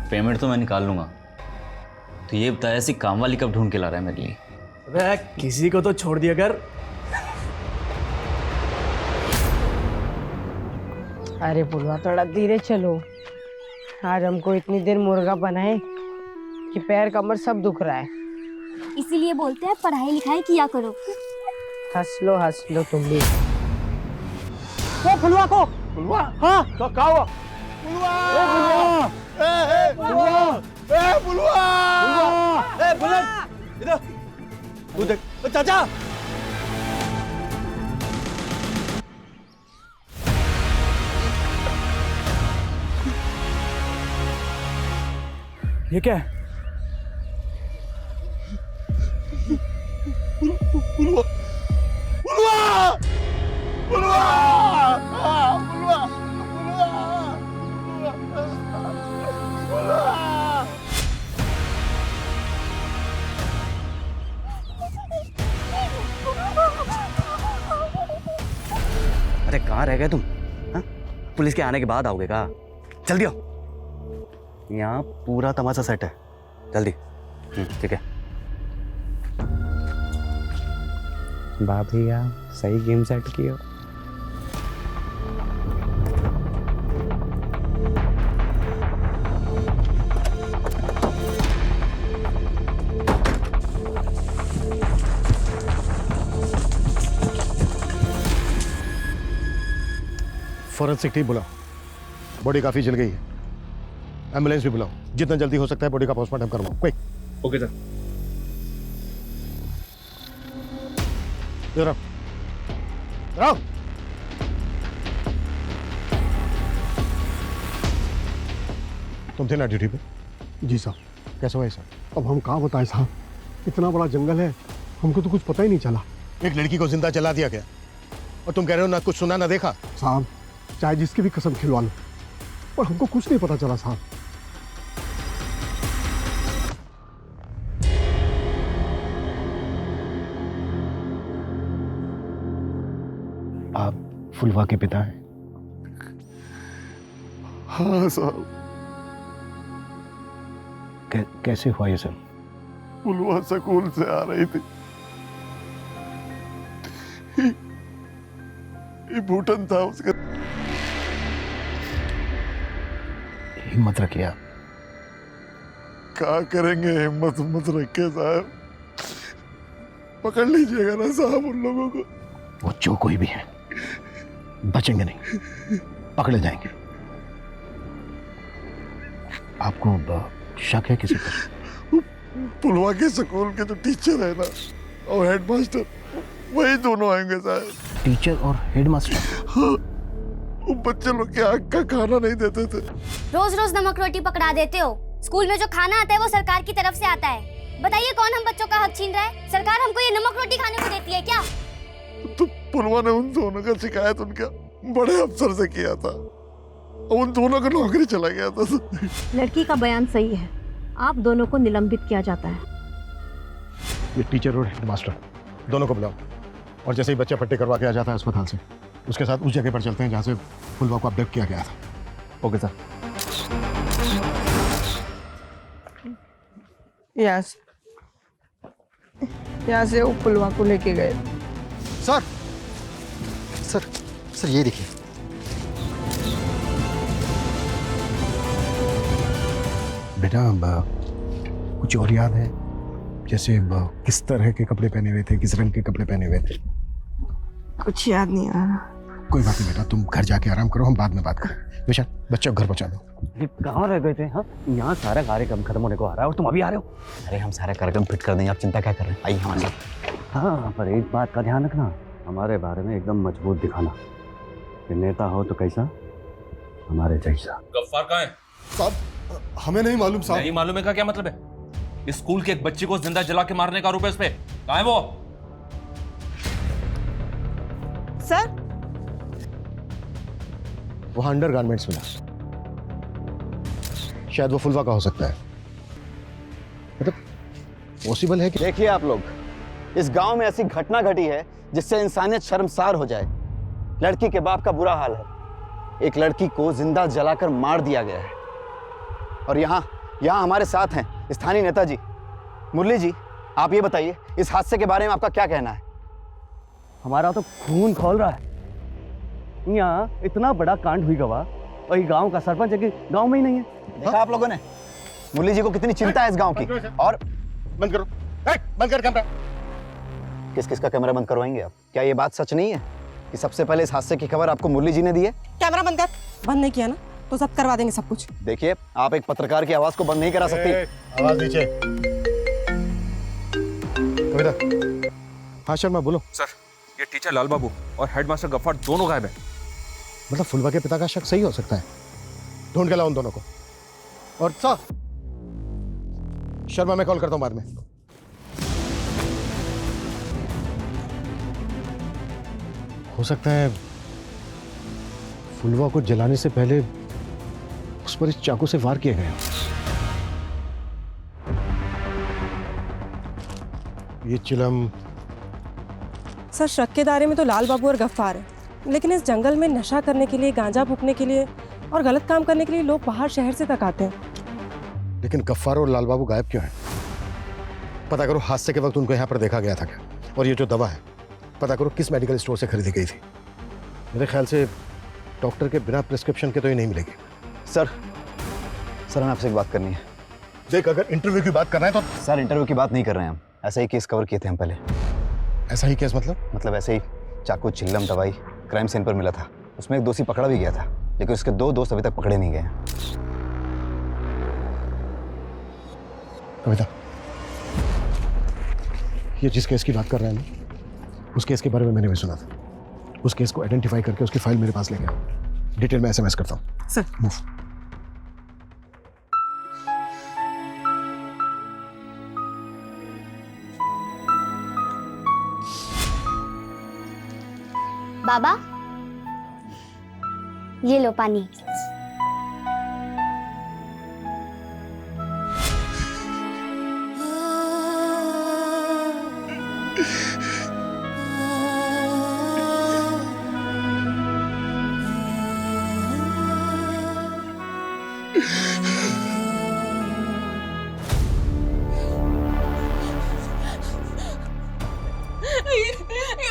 पेमेंट तो मैं निकाल लूंगा, तो ये बताया ऐसी काम वाली कब ढूंढ के ला रहा है मेरे लिए? अबे किसी को तो छोड़ दिया कर। अरे पुलवा, थोड़ा धीरे चलो। आज हमको इतनी देर मुर्गा बनाए कि पैर कमर सब दुख रहा है। इसीलिए बोलते हैं पढ़ाई लिखाई किया करो। हंस लो तुम भी। वो फुलवा को, फुलवा, हाँ क्या हुआ? फुलवा, बुलेट इधर, तू देख चाचा। ये क्या है? फुलवा, फुलवा, फुलवा, फुलवा, अरे कहाँ रह गए तुम? हाँ? पुलिस के आने के बाद आओगे का? जल्दी आओ, यहाँ पूरा तमाशा सेट है, जल्दी। ठीक है। भैया सही गेम सेट किया। फॉरेंसिक टीम बुलाओ, बॉडी काफी जल गई है। एम्बुलेंस भी बुलाओ, जितना जल्दी हो सकता है बॉडी का पोस्टमार्टम करवाओ, क्विक। Okay sir. जरा आओ। तुम थे ना ड्यूटी पे? जी साहब। कैसे हुआ साहब? अब हम कहाँ बताएं साहब, इतना बड़ा जंगल है, हमको तो कुछ पता ही नहीं चला। एक लड़की को जिंदा जला दिया गया और तुम कह रहे हो ना कुछ सुना ना देखा? साहब चाहे जिसकी भी कसम खिलवा लो, पर हमको कुछ नहीं पता चला साहब। आप फुलवा के पिता हैं? हाँ साहब। कैसे हुआ ये सब? फुलवा स्कूल से आ रही थी, ये भूटन था उसका। हिम्मत रखिए। क्या करेंगे, हिम्मत मत रखे साहब, पकड़ लीजिएगा ना साहब उन लोगों को। वो जो कोई भी है बचेंगे नहीं, पकड़े जाएंगे। आपको शक है किसी पर? पुलवा के स्कूल के तो टीचर है ना और हेडमास्टर, वही दोनों आएंगे साहब। टीचर और हेडमास्टर? हाँ, वो बच्चे लोग के आग का खाना नहीं देते थे। रोज रोज नमक रोटी पकड़ा देते हो। स्कूल में जो खाना आता है वो सरकार की तरफ से आता है। बताइए कौन हम बच्चों का हक छीन रहा है? सरकार हमको ये नमक रोटी खाने को देती है क्या? तो पुलवा ने उन दोनों का शिकायत उनके बड़े अफसर से किया था, उन दोनों का नौकरी चला गया था। लड़की का बयान सही है, आप दोनों को निलंबित किया जाता है। ये टीचर और हेडमास्टर दोनों को बुलाओ, और जैसे ही बच्चा पट्टे करवा के आ जाता है अस्पताल से, उसके साथ उस जगह पर चलते हैं जहाँ से फुलवा को अपडेट किया गया था। Okay sir. यहाँ से वो फुलवा को लेके गए। सर सर सर ये देखिए। बेटा कुछ और याद है? जैसे किस तरह के कपड़े पहने हुए थे, किस रंग के कपड़े पहने हुए थे? कुछ याद नहीं आ रहा। कोई बात नहीं बेटा, तुम घर जाके आराम करो, हम बाद में बात करें। विशाल, बच्चे को घर पहुंचा दो। कहाँ रह गए थे? हाँ, यहाँ सारा कार्यक्रम खत्म होने को आ रहा है और तुम अभी आ रहे हो। अरे हम सारा कार्यक्रम फिट कर देंगे, आप चिंता क्या कर रहे हैं, आइए हमारे साथ। हाँ, पर एक बात का ध्यान रखना, हमारे बारे में एकदम मजबूत दिखाना कि नेता हो तो कैसा, हमारे जैसा। गफ्फार कहाँ है? साहब हमें नहीं मालूम साहब। नहीं मालूम है का क्या मतलब है? इस स्कूल के एक बच्ची को जिंदा जला के मारने का आरोप है इस पे। कहाँ है वो? सर वहां अंडर गारमेंट्स मिला, शायद वो फुलवा का हो सकता है। मतलब पॉसिबल है कि देखिए आप लोग, इस गांव में ऐसी घटना घटी है जिससे इंसानियत शर्मसार हो जाए। लड़की के बाप का बुरा हाल है, एक लड़की को जिंदा जलाकर मार दिया गया है। और यहाँ हमारे साथ हैं स्थानीय नेताजी। मुरली जी, आप ये बताइए, इस हादसे के बारे में आपका क्या कहना है? हमारा तो खून खौल रहा है। यहाँ इतना बड़ा कांड हुई गवा और ये गांव का सरपंच है कि गांव में ही नहीं है। देखा आप लोगों ने मुरली जी को कितनी चिंता है इस गांव की। और बंद करो, बंद कर कैमरा। किस का कैमरा बंद करवाएंगे आप? क्या ये बात सच नहीं है कि सबसे पहले इस हादसे की खबर आपको मुरली जी ने दी है? कैमरा बंद कर। बंद नहीं किया ना तो सब करवा देंगे सब कुछ। देखिए, आप एक पत्रकार की आवाज को बंद नहीं करा सकती। आवाज नीचे। कविता। हाँ शर्मा बोलो। सर, ये टीचर लाल बाबू और हेडमास्टर गफ्फार दोनों गायब है। मतलब फुलवा के पिता का शक सही हो सकता है? ढूंढ के लाओ उन दोनों को। और शर्मा, मैं कॉल करता हूं बाद में। हो सकता है फुलवा को जलाने से पहले उस पर इस चाकू से वार किया गया। ये चिलम। सर शक के दायरे में तो लाल बाबू और गफ्फार है, लेकिन इस जंगल में नशा करने के लिए, गांजा फूकने के लिए और गलत काम करने के लिए लोग बाहर शहर से तक आते हैं। लेकिन गफ्फार और लाल बाबू गायब क्यों हैं? पता करो हादसे के वक्त उनको यहाँ पर देखा गया था क्या? और ये जो दवा है, पता करो किस मेडिकल स्टोर से खरीदी गई थी। मेरे ख्याल से डॉक्टर के बिना प्रिस्क्रिप्शन के तो ये नहीं मिलेगी। सर हमें आपसे एक बात करनी है। देख, अगर इंटरव्यू की बात करना है तो। सर इंटरव्यू की बात नहीं कर रहे हैं हम, ऐसा ही केस कवर किए थे हम पहले। ऐसा ही केस मतलब ऐसे ही चाकू, चिल्लम, दवाई क्राइम सीन पर मिला था। उसमें एक दोषी पकड़ा भी गया था, लेकिन उसके 2 दोस्त अभी तक पकड़े नहीं गए हैं। कविता, ये जिस केस की बात कर रहे हैं ना, उस केस के बारे में मैंने भी सुना था। उस केस को आइडेंटिफाई करके उसकी फाइल मेरे पास ले गया। डिटेल में SMS करता हूँ। Sir move. बाबा, ये लो पानी।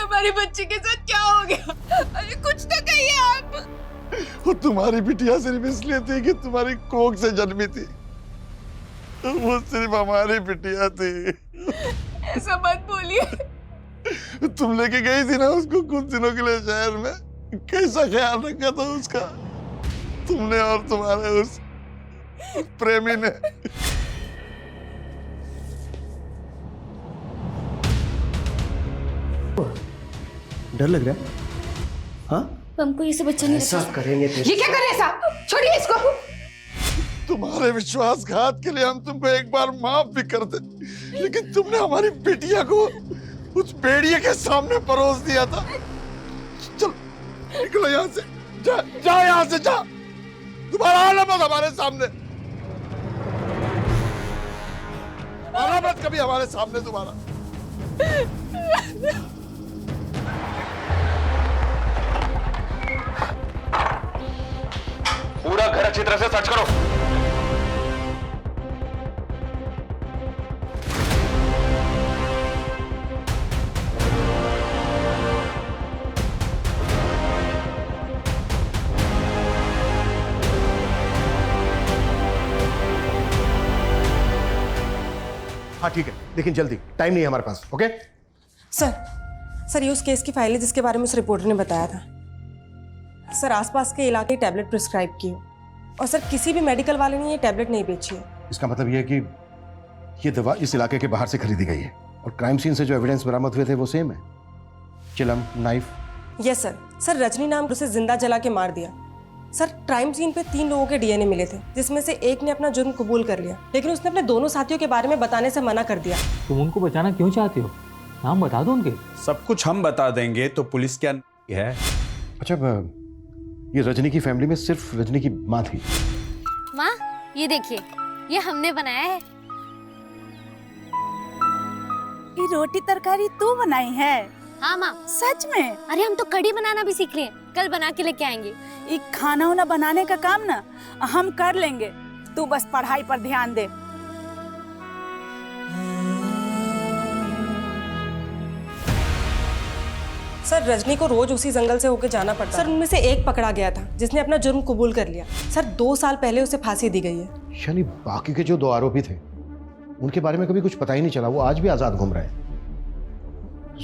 हमारी बच्ची के साथ क्या हो गया? अरे कुछ तो कहिए आप। वो तुम्हारी बिटिया सिर्फ इसलिए थी कि तुम्हारी कोख से जन्मी थी। वो सिर्फ हमारी बिटिया थी। ऐसा मत बोलिए। तुम लेके गई थी ना उसको कुछ दिनों के लिए शहर में, कैसा ख्याल रखा था उसका तुमने और तुम्हारे उस प्रेमी ने। डर लग रहा है? हाँ, हमको ये सब अच्छा नहीं ऐसा लगता। करेंगे ये क्या कर रहे हैं साहब? छोड़िए इसको। तुम्हारे विश्वासघात के लिए हम तुमको एक बार माफ भी कर दे, लेकिन तुमने हमारी बेटिया को उस भेड़िए के सामने परोस दिया था। चल निकलो यहाँ से, जा यहाँ से, जा। दोबारा आना मत हमारे सामने, आना मत कभी हमारे सामने दोबारा। पूरा घर अच्छी तरह से सर्च करो। हाँ ठीक है, लेकिन जल्दी, टाइम नहीं है हमारे पास। ओके सर ये उस केस की फाइल है जिसके बारे में उस रिपोर्टर ने बताया था। सर आसपास के इलाके टैबलेट प्रिस्क्राइब की हो और सर किसी भी मेडिकल वाले ने ये टैबलेट नहीं बेची है। इसका मतलब ये है कि ये दवा इस इलाके के बाहर से खरीदी गई है और क्राइम सीन से जो एविडेंस बरामद हुए थे वो सेम है, चिलम, knife. Yes sir. Sir Rajni नाम उसे जिंदा जला के मार दिया। सर क्राइम सीन पे 3 लोगों के डीएनए मिले थे, जिसमें से एक ने अपना जुर्म कबूल कर लिया, लेकिन उसने अपने दोनों साथियों के बारे में बताने से मना कर दिया। तुम उनको बचाना क्यों चाहती हो? नाम बता दो उनके। सब कुछ हम बता देंगे तो पुलिस क्या है? अच्छा, ये रजनी की फैमिली में सिर्फ रजनी की माँ थी। माँ ये देखिए, ये हमने बनाया है। ये रोटी तरकारी तू बनाई है? हाँ माँ। सच में? अरे हम तो कढ़ी बनाना भी सीख लिए, कल बना के लेके आएंगे। ये खाना वाना बनाने का काम ना हम कर लेंगे, तू बस पढ़ाई पर ध्यान दे। सर रजनी को रोज उसी जंगल से होकर जाना पड़ता। सर उनमें से एक पकड़ा गया था जिसने अपना जुर्म कबूल कर लिया। सर 2 साल पहले उसे फांसी दी गई है। यानी बाकी के जो 2 आरोपी थे उनके बारे में कभी कुछ पता ही नहीं चला, वो आज भी आजाद घूम रहे हैं।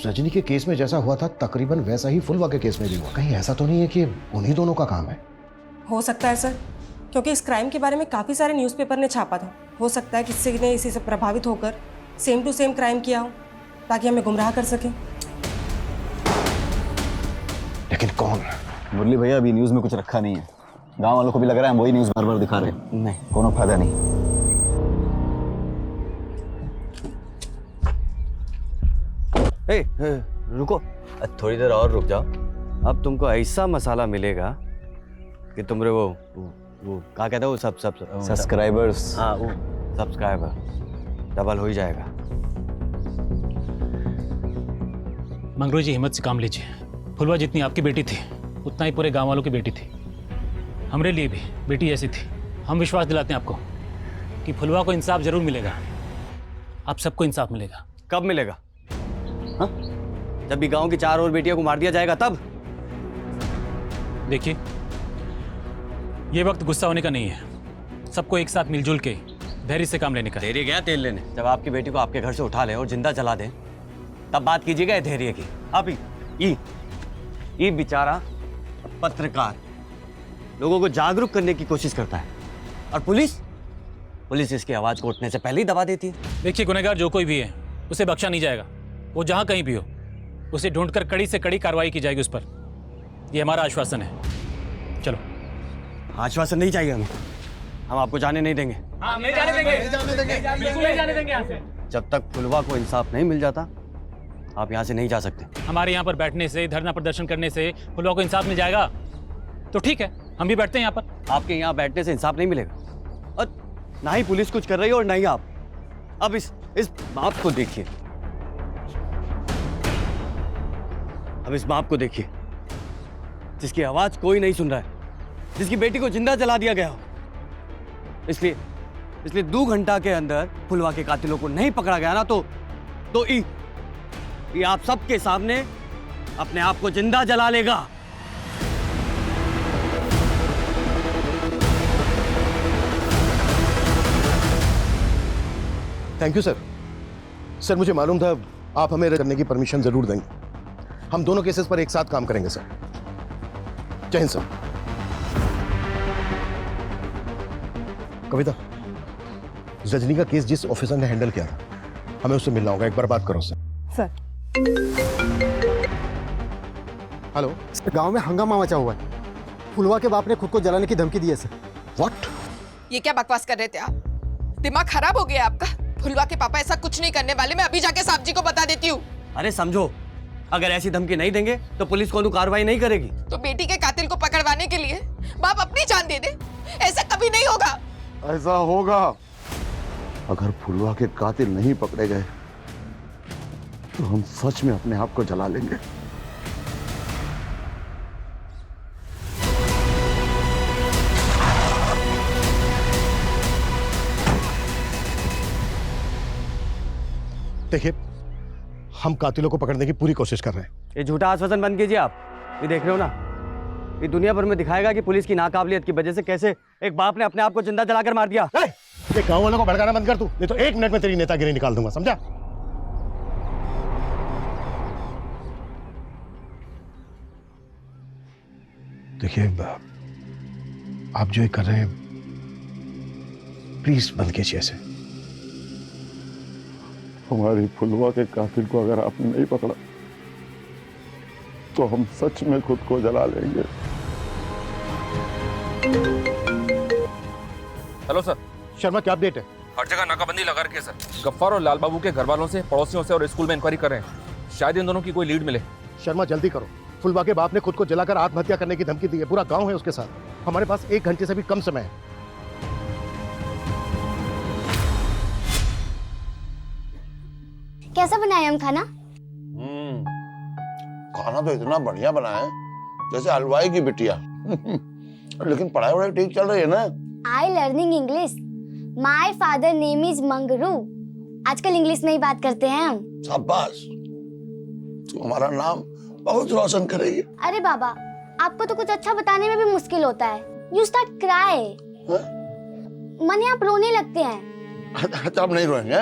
रजनी के केस में जैसा हुआ था तकरीबन वैसा ही फुलवा के केस में भी हुआ। कहीं ऐसा तो नहीं है कि उन्हीं दोनों का काम है? हो सकता है सर, क्योंकि इस क्राइम के बारे में काफी सारे न्यूज़पेपर ने छापा था। हो सकता है किसी ने इसी से प्रभावित होकर सेम टू सेम क्राइम किया हो ताकि हमें गुमराह कर सके। लेकिन कौन? मुरली भैया अभी न्यूज में कुछ रखा नहीं है, गांव वालों को भी लग रहा है हम वही न्यूज बार बार दिखा रहे हैं। नहीं, कोनो फायदा नहीं। रुको, थोड़ी देर और रुक जाओ। अब तुमको ऐसा मसाला मिलेगा कि तुमरे वो क्या कहते हो, वो सब सब्सक्राइबर्स। हाँ, वो सब्सक्राइबर डबल हो ही जाएगा। मंगरू जी हिम्मत से काम लीजिए। फुलवा जितनी आपकी बेटी थी उतना ही पूरे गांव वालों की बेटी थी, हमारे लिए भी बेटी ऐसी थी। हम विश्वास दिलाते हैं आपको कि फुलवा को इंसाफ जरूर मिलेगा। आप सबको इंसाफ मिलेगा। कब मिलेगा? हाँ? जब भी गांव की 4 और बेटियों को मार दिया जाएगा तब? देखिए, ये वक्त गुस्सा होने का नहीं है, सबको एक साथ मिलजुल के धैर्य से काम लेने का। धैर्य गया तेल लेने? जब आपकी बेटी को आपके घर से उठा ले और जिंदा जला दें तब बात कीजिएगा धैर्य की। आप ये बेचारा पत्रकार लोगों को जागरूक करने की कोशिश करता है और पुलिस इसकी आवाज को उठने से पहले ही दबा देती है। देखिए, गुनहगार जो कोई भी है उसे बख्शा नहीं जाएगा। वो जहां कहीं भी हो उसे ढूंढकर कड़ी से कड़ी कार्रवाई की जाएगी उस पर। ये हमारा आश्वासन है। चलो। आश्वासन नहीं चाहिए हमें, हम आपको जाने नहीं देंगे। हाँ, नहीं जाने देंगे, बिल्कुल नहीं जाने देंगे यहाँ से। जब तक फुलवा को इंसाफ नहीं मिल जाता आप यहाँ से नहीं जा सकते। हमारे यहाँ पर बैठने से, धरना प्रदर्शन करने से फुलवा को इंसाफ मिल जाएगा तो ठीक है, हम भी बैठते हैं यहाँ पर। आपके यहाँ बैठने से इंसाफ नहीं मिलेगा और ना ही पुलिस कुछ कर रही है और ना ही आप। अब इस बाप को देखिए, अब इस बाप को देखिए जिसकी आवाज कोई नहीं सुन रहा है, जिसकी बेटी को जिंदा जला दिया गया हो। इसलिए 2 घंटा के अंदर फुलवा के कातिलों को नहीं पकड़ा गया ना तो ये आप सबके सामने अपने आप को जिंदा जला लेगा। Thank you sir. सर मुझे मालूम था आप हमें करने की परमिशन जरूर देंगे। हम दोनों केसेस पर एक साथ काम करेंगे सर। जय हिंद सर। कविता, रजनी का केस जिस ऑफिसर ने हैंडल किया था हमें उससे मिलना होगा, एक बार बात करो सर। सर। हेलो सर, गांव में हंगामा मचा हुआ है। फुलवा के बाप ने खुद को जलाने की धमकी दी है सर। व्हाट? ये क्या बकवास कर रहे थे आप? दिमाग खराब हो गया आपका? फुलवा के पापा ऐसा कुछ नहीं करने वाले, मैं अभी जाके साहब जी को बता देती हूँ। अरे समझो, अगर ऐसी धमकी नहीं देंगे तो पुलिस कोई कार्रवाई नहीं करेगी। तो बेटी के कातिल को पकड़वाने के लिए बाप अपनी जान दे दे, ऐसा कभी नहीं होगा। ऐसा होगा। अगर फुलवा के कातिल नहीं पकड़े गए तो हम सच में अपने आप को जला लेंगे। देखिए, हम कातिलों को पकड़ने की पूरी कोशिश कर रहे हैं। ये झूठा आश्वासन बंद कीजिए आप। ये देख रहे हो ना, ये दुनिया भर में दिखाएगा कि पुलिस की नाकाबिलियत की वजह से कैसे एक बाप ने अपने आप को जिंदा जलाकर मार दिया। ये गांव वालों को भड़काना बंद कर तू, नहीं तो 1 मिनट में तेरी नेतागिरी निकाल दूंगा, समझा? देखिए, आप जो ये कर रहे हैं प्लीज बंद कीजिए ऐसे। हमारी फुलवा के कातिल को अगर आपने नहीं पकड़ा तो हम सच में खुद को जला लेंगे। Hello sir. शर्मा, क्या अपडेट है? हर जगह नाकाबंदी लगा रखी है सर। गफ्फार और लाल बाबू के घर वालों से, पड़ोसियों से और स्कूल में इंक्वायरी कर रहे हैं। शायद इन दोनों की कोई लीड मिले। शर्मा, जल्दी करो। फुलवा के बाप ने खुद को जलाकर आत्महत्या करने की धमकी दी है। पूरा गांव है उसके साथ। हमारे पास 1 घंटे से भी कम समय है। कैसा बनाया हम खाना? खाना तो इतना बढ़िया बना है जैसे हलवाई की बिटिया। लेकिन पढ़ाई वढ़ाई ठीक चल रही है ना? आई learning English. My father name is Mangru. आजकल इंग्लिश में ही बात करते हैं हम। शाबाश, तू हमारा नाम बहुत रोशन करेगी। अरे बाबा, आपको तो कुछ अच्छा बताने में भी मुश्किल होता है। You start cry. माने आप रोने लगते हैं। अच्छा, अब नहीं रोएंगे।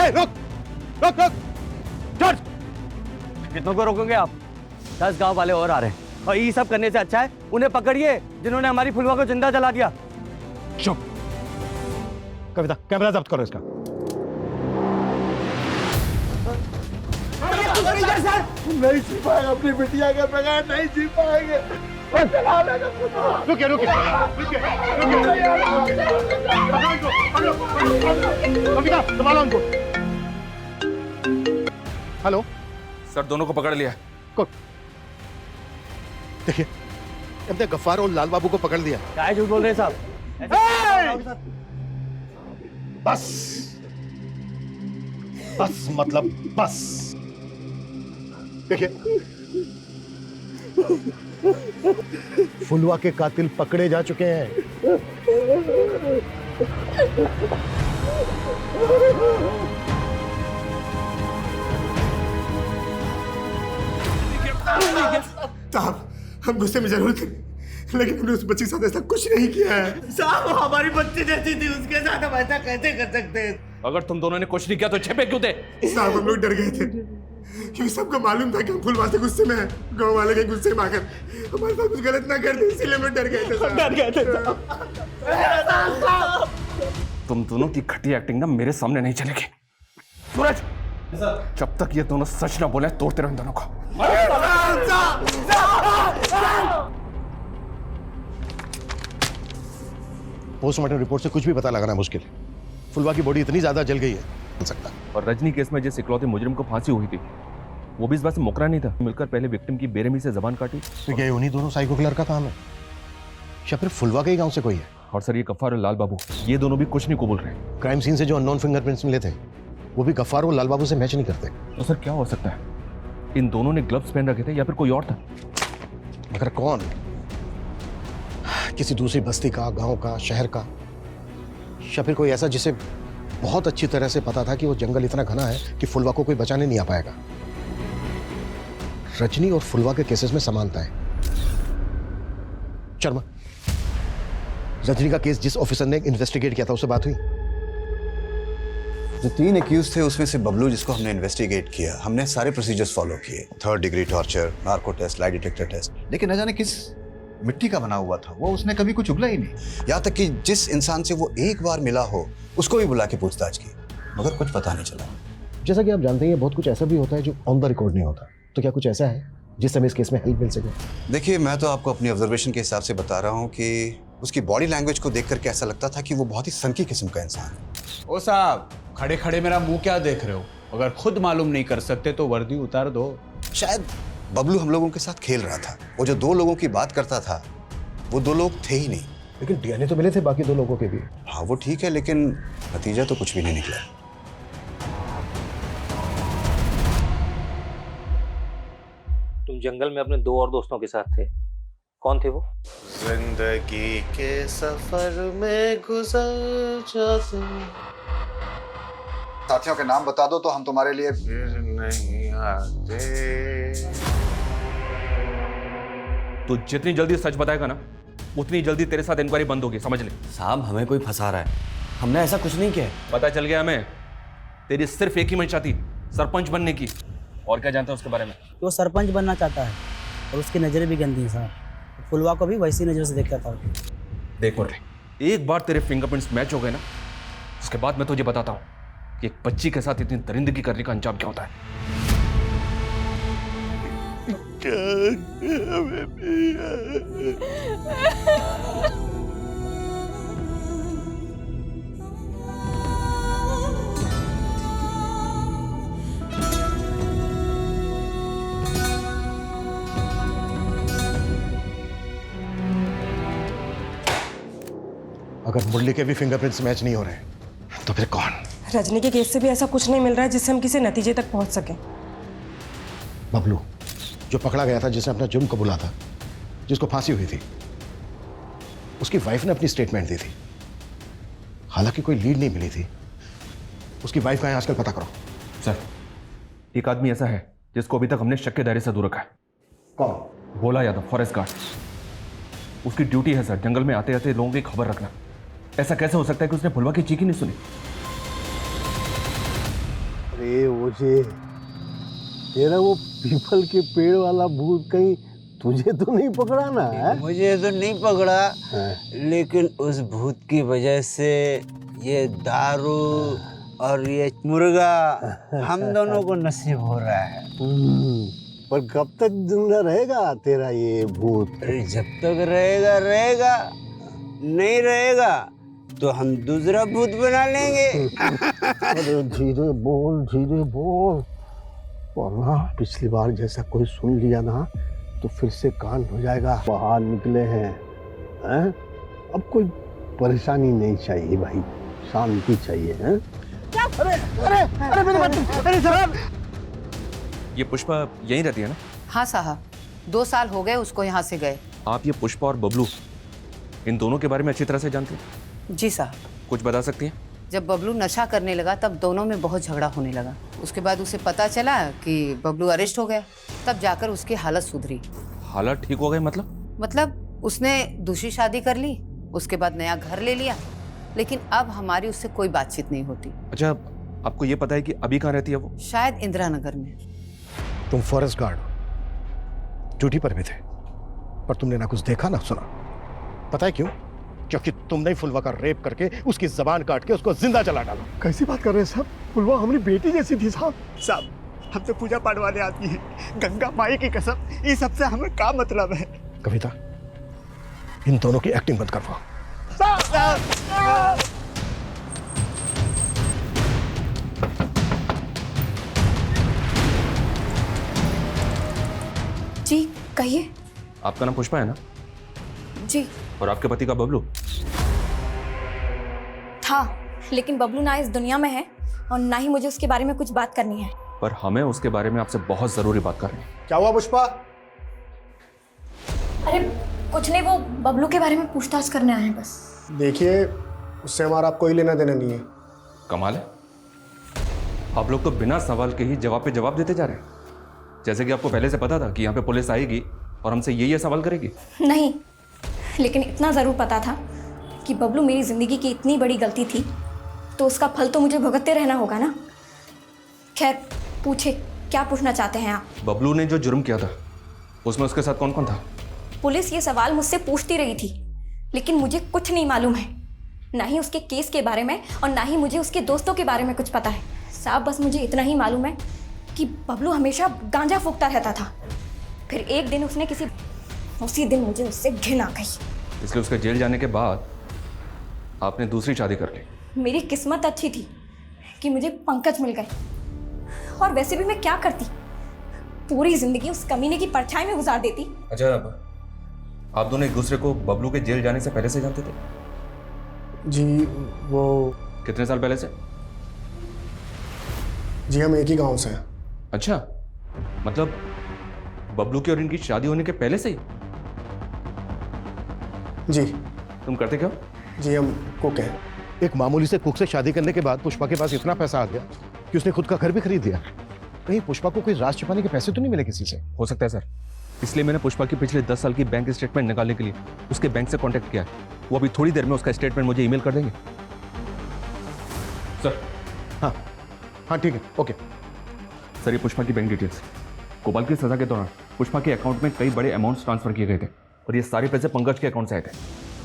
रुक रुक रुक जॉर्ज, कितनों को रोकोगे आप? 10 गांव वाले और आ रहे हैं और ये सब करने से अच्छा है उन्हें पकड़िए जिन्होंने हमारी फुलवा को जिंदा जला दिया। चुप। कविता, कैमरा जब्त करो इसका। नहीं जी पाएगा, अपनी बिटिया के बगैर नहीं जी पाएंगे। रुकिए रुकिए कविता, संभालो उनको। हेलो सर, दोनों को पकड़ लिया। देखिए, हमने गफ्फार और लाल बाबू को पकड़ लिया। क्या झूठ बोल रहे हैं साहब? बस बस, मतलब बस। देखिए, फुलवा के कातिल पकड़े जा चुके हैं। साहब, हम गुस्से में जरूर थे, लेकिन हमने उस बच्ची के साथ ऐसा कुछ नहीं किया है। साहब, हमारी बच्ची जैसी थी, उसके साथ हम ऐसा कैसे कर सकते हैं? अगर तुम दोनों ने कुछ नहीं किया तो छिपे क्यों थे? साहब, हम लोग डर गए थे क्योंकि सबको मालूम था कि हम फुलवा से गुस्से में हैं। गांव वाले के गुस्से में आकर हमारे साथ कुछ गलत ना कर दे, इसीलिए हम डर गए थे। डर गए थे। तुम दोनों की घटिया एक्टिंग ना मेरे सामने नहीं चलेगी। सूरज, जब तक ये दोनों सच ना बोले तोड़ते रहो इन दोनों को। पोस्टमार्टम रिपोर्ट से कुछ भी पता लगाना मुश्किल है। फुलवा की बॉडी इतनी ज्यादा जल गई है, हो सकता। और रजनी केस में जिस इकलौते मुजरिम को फांसी हुई थी, वो भी इस बात से मुकरा नहीं था। मिलकर पहले विक्टिम की बेरहमी से जबान काटी। तो क्या उन्हीं दोनों साइको किलर का काम है या फिर फुलवा के ही गांव से कोई है? और सर, ये गफ्फार और लाल बाबू, ये दोनों भी कुछ नहीं कबूल रहे। क्राइम सीन से जो अननोन फिंगरप्रिंट्स मिले थे वो भी गफ्फार और लाल बाबू से मैच नहीं करते। तो सर, क्या हो सकता है? इन दोनों ने ग्लव्स पहन रखे थे या फिर कोई और था? मगर कौन? किसी दूसरी बस्ती का, गांव का, शहर का, या फिर कोई ऐसा जिसे बहुत अच्छी तरह से पता था कि वो जंगल इतना घना है कि फुलवा को कोई बचाने नहीं आ पाएगा। रजनी और फुलवा के केसेस में समानता है। शर्मा, रजनी का केस जिस ऑफिसर ने इन्वेस्टिगेट किया था उससे बात हुई? जो 3 एक्यूज थे उसमें से बबलू, जिसको हमने इन्वेस्टिगेट किया, हमने सारे प्रोसीजर्स फॉलो किए। 3rd degree torture, narco test, lie detector test, लेकिन न जाने किस मिट्टी का बना हुआ था वो, उसने कभी कुछ उगला ही नहीं। यहाँ तक कि जिस इंसान से वो एक बार मिला हो उसको भी बुला के पूछताछ की, मगर कुछ पता नहीं चला। जैसा कि आप जानते हैं, बहुत कुछ ऐसा भी होता है जो ऑन द रिकॉर्ड नहीं होता। तो क्या कुछ ऐसा है जिससे हमें इस केस में हेल्प मिल सके? देखिए, मैं तो आपको अपनी ऑब्जर्वेशन के हिसाब से बता रहा हूँ कि उसकी बॉडी लैंग्वेज को देख करके ऐसा लगता था कि वो बहुत ही सनकी किस्म का इंसान है। ओ साहब, खड़े खड़े मेरा मुंह क्या देख रहे हो? अगर खुद मालूम नहीं कर सकते तो वर्दी उतार दो। शायद बबलू हम लोगों के साथ खेल रहा था। वो जो 2 लोगों की बात करता था वो 2 लोग थे ही नहीं। लेकिन डीएनए तो मिले थे बाकी 2 लोगों के भी। हाँ, वो ठीक है, लेकिन नतीजा तो कुछ भी नहीं निकला। तुम जंगल में अपने 2 और दोस्तों के साथ थे, कौन थे वो? जिंदगी के सफर में गुजर जाते। साथियों के नाम बता दो तो हम तुम्हारे लिए फिर नहीं आते। तो जितनी जल्दी सच बताएगा ना, उतनी जल्दी तेरे साथ इंक्वायरी बंद होगी, समझ ले। साहब, हमें कोई फंसा रहा है, हमने ऐसा कुछ नहीं किया। पता चल गया हमें, तेरी सिर्फ एक ही मंशा थी, सरपंच बनने की। और क्या जानते हैं उसके बारे में? वो सरपंच बनना चाहता है और उसकी नज़रें भी गंदी हैं साहब। फुलवा को भी वैसी नज़र से देखता था। देख मुरली, एक बार तेरे फिंगरप्रिंट्स मैच हो गए ना, उसके बाद मैं तुझे बताता हूँ कि एक बच्ची के साथ इतनी दरिंदगी करने का अंजाम क्या होता है। अगर मुरली के भी फिंगरप्रिंट्स मैच नहीं हो रहे तो फिर कौन? रजनी के केस से भी ऐसा कुछ नहीं मिल रहा है जिससे हम किसी नतीजे तक पहुंच सके। बबलू जो पकड़ा गया था, जिसने अपना जुर्म कबूला था, जिसको फांसी हुई थी, उसकी वाइफ ने अपनी स्टेटमेंट दी थी। हालांकि कोई लीड नहीं मिली थी। उसकी वाइफ का है आजकल, पता करो। सर, एक आदमी ऐसा है जिसको अभी तक हमने शक के दायरे से दूर रखा है। कौन? Bhola Yadav, forest guard. उसकी ड्यूटी है सर जंगल में आते आते लोगों की खबर रखना। ऐसा कैसे हो सकता है कि उसने फुलवा की चीख ही नहीं सुनी? अरे ओझे, तेरा वो पीपल के पेड़ वाला भूत कहीं तुझे तो नहीं पकड़ा ना है? मुझे तो नहीं पकड़ा, लेकिन उस भूत की वजह से ये दारू और ये मुर्गा हम दोनों को नसीब हो रहा है। पर कब तक जिंदा रहेगा तेरा ये भूत? अरे जब तक रहेगा रहेगा, नहीं रहेगा तो हम दूसरा भूत बना लेंगे। अरे धीरे बोल, वरना पिछली बार जैसा कोई सुन लिया ना तो फिर से कांड हो जाएगा। बाहर निकले हैं, अब कोई परेशानी नहीं चाहिए भाई, शांति चाहिए। हैं? अरे मेरी बात, अरे साहब। ये पुष्पा यहीं रहती है ना? हाँ साहब, 2 साल हो गए उसको यहाँ से गए। आप ये पुष्पा और बबलू, इन दोनों के बारे में अच्छी तरह से जानते हैं? जी साहब। कुछ बता सकती हैं? जब बबलू नशा करने लगा तब दोनों में बहुत झगड़ा होने लगा। उसके बाद उसे पता चला कि बबलू अरेस्ट हो गया, तब जाकर उसकी हालत सुधरी। हालत ठीक हो गई मतलब? मतलब उसने दूसरी शादी कर ली, उसके बाद नया घर ले लिया, लेकिन अब हमारी उससे कोई बातचीत नहीं होती। अच्छा, आपको ये पता है कि अभी कहाँ रहती है वो? शायद इंदिरा नगर में। तुम फॉरेस्ट गार्ड हो, ड्यूटी पर भी थे, पर तुमने ना कुछ देखा ना सुना। पता है क्यों? क्योंकि तुमने फुलवा का रेप करके उसकी जबान काट के उसको जिंदा जला डाला। कैसी बात कर रहे हैं साहब? फुलवा हमारी बेटी जैसी थी साहब। हम तो पूजा पाठ वाले आदमी हैं, गंगा माई की कसम, ये सबसे हमें क्या मतलब है? कविता, इन दोनों की एक्टिंग बंद करवाओ। जी कहिए। आपका नाम पुष्पा है ना? जी। और आपके पति का बबलू? था, लेकिन बबलू ना इस दुनिया में है और ना ही मुझे उसके बारे में कुछ बात करनी है। पर हमें उसके बारे में आपसे बहुत जरूरी बात करनी है। क्या हुआ पुष्पा? अरे कुछ नहीं, वो बबलू के बारे में पूछताछ करने आए हैं बस। देखिए, उससे हमारा कोई लेना देना नहीं है। कमाल है, आप लोग तो बिना सवाल के ही जवाब पे जवाब देते जा रहे हैं, जैसे कि आपको पहले से पता था कि यहाँ पे पुलिस आएगी और हमसे ये सवाल करेगी। नहीं, लेकिन इतना ज़रूर पता था कि बबलू मेरी ज़िंदगी की इतनी बड़ी गलती थी तो उसका फल तो मुझे भुगतते रहना होगा ना। खैर पूछे, क्या पूछना चाहते हैं आप? बबलू ने जो जुर्म किया था उसमें उसके साथ कौन कौन था? पुलिस ये सवाल मुझसे पूछती रही थी, लेकिन मुझे कुछ नहीं मालूम है, ना ही उसके केस के बारे में और ना ही मुझे उसके दोस्तों के बारे में कुछ पता है। साहब बस मुझे इतना ही मालूम है कि बबलू हमेशा गांजा फूकता रहता था। फिर एक दिन उसने उसी दिन मुझे उससे घिन आ गई। इसलिए उसके जेल जाने के बाद आपने दूसरी शादी कर ली। मेरी किस्मत अच्छी थी कि मुझे पंकज मिल गए, और वैसे भी मैं क्या करती, पूरी जिंदगी उस कमीने की परछाई में गुजार देती। अच्छा, आप दोनों एक दूसरे को बबलू के जेल जाने से पहले से जानते थे? जी वो कितने साल पहले से? जी हम एक ही गांव से हैं। अच्छा, मतलब बबलू की और इनकी शादी होने के पहले से ही? जी। तुम करते क्या? जी हम कुक हैं। एक मामूली से कुक से शादी करने के बाद पुष्पा के पास इतना पैसा आ गया कि उसने खुद का घर भी खरीद लिया। कहीं पुष्पा को कोई राज छिपाने के पैसे तो नहीं मिले किसी से? हो सकता है सर, इसलिए मैंने पुष्पा की पिछले 10 साल की बैंक स्टेटमेंट निकालने के लिए उसके बैंक से कांटेक्ट किया है। वो अभी थोड़ी देर में उसका स्टेटमेंट मुझे ईमेल कर देंगे। सर। हाँ ठीक है, ओके। सर ये पुष्पा की बैंक डिटेल्स। कोबाल की सजा के दौरान पुष्पा के अकाउंट में कई बड़े अमाउंट्स ट्रांसफर किए गए थे और ये सारे पैसे पंकज के अकाउंट से आए थे।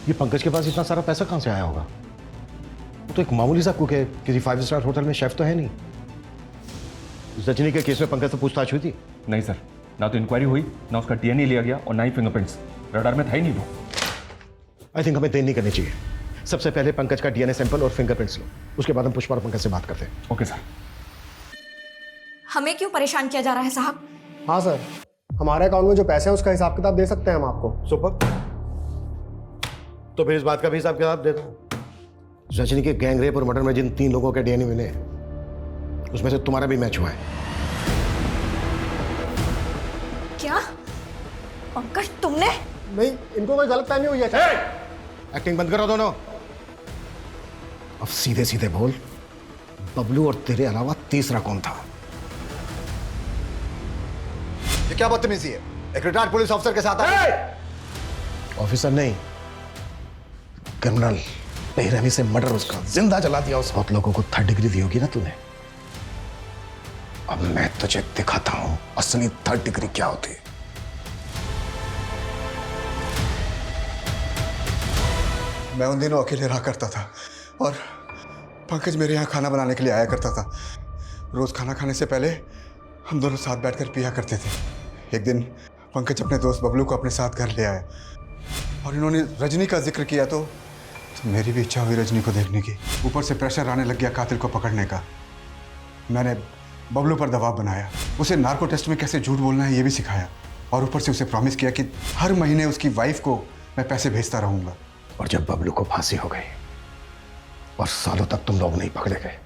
ये पंकज के पास इतना सारा पैसा कहाँ से आया होगा? वो तो एक मामूली सा कुक है, किसी 5 स्टार होटल में शेफ तो है नहीं। रजनी के केस में पंकज से पूछताछ हुई थी? नहीं सर, ना तो इंक्वायरी हुई, ना उसका डीएनए लिया गया और ना ही फिंगरप्रिंट्स। रडार में था ही नहीं वो। आई थिंक हमें देर नहीं करनी चाहिए। सबसे पहले पंकज का डीएनए सैंपल और फिंगरप्रिंट्स लो, उसके बाद हम पुष्पा और पंकज से बात करते हैं। Okay sir. हमें क्यों परेशान किया जा रहा है साहब? हाँ सर, हमारे अकाउंट में जो पैसे हैं उसका हिसाब किताब दे सकते हैं हम आपको। सुपर, तो फिर इस बात का भी हिसाब किताब दे दो। रजनी के गैंग रेप और मर्डर में जिन 3 लोगों के डीएनए मिले उसमें से तुम्हारा भी मैच हुआ है। क्या पंकज तुमने? नहीं, इनको कोई गलतफहमी हुई है। एक्टिंग बंद करो दोनों। अब सीधे सीधे बोल, बबलू और तेरे अलावा तीसरा कौन था? ये क्या बदतमीजी है? एक रिटायर्ड पुलिस ऑफिसर के साथ ऑफिसर नहीं, क्रिमिनल। बेरहमी से मर्डर उसका जिंदा जला दिया। उस बहुत लोगों को 3rd डिग्री दी होगी ना तूने। अब मैं तुझे दिखाता हूं असली 3rd डिग्री क्या होती है। मैं उन दिनों अकेले रहा करता था और पंकज मेरे यहाँ खाना बनाने के लिए आया करता था। रोज खाना खाने से पहले हम दोनों साथ बैठकर पिया करते थे। एक दिन पंकज अपने दोस्त बबलू को अपने साथ घर ले आया और इन्होंने रजनी का जिक्र किया तो मेरी भी इच्छा हुई रजनी को देखने की। ऊपर से प्रेशर आने लग गया कातिल को पकड़ने का। मैंने बबलू पर दबाव बनाया, उसे नार्को टेस्ट में कैसे झूठ बोलना है ये भी सिखाया और ऊपर से उसे प्रॉमिस किया कि हर महीने उसकी वाइफ को मैं पैसे भेजता रहूंगा। और जब बबलू को फांसी हो गई और सालों तक तुम लोग नहीं पकड़े गए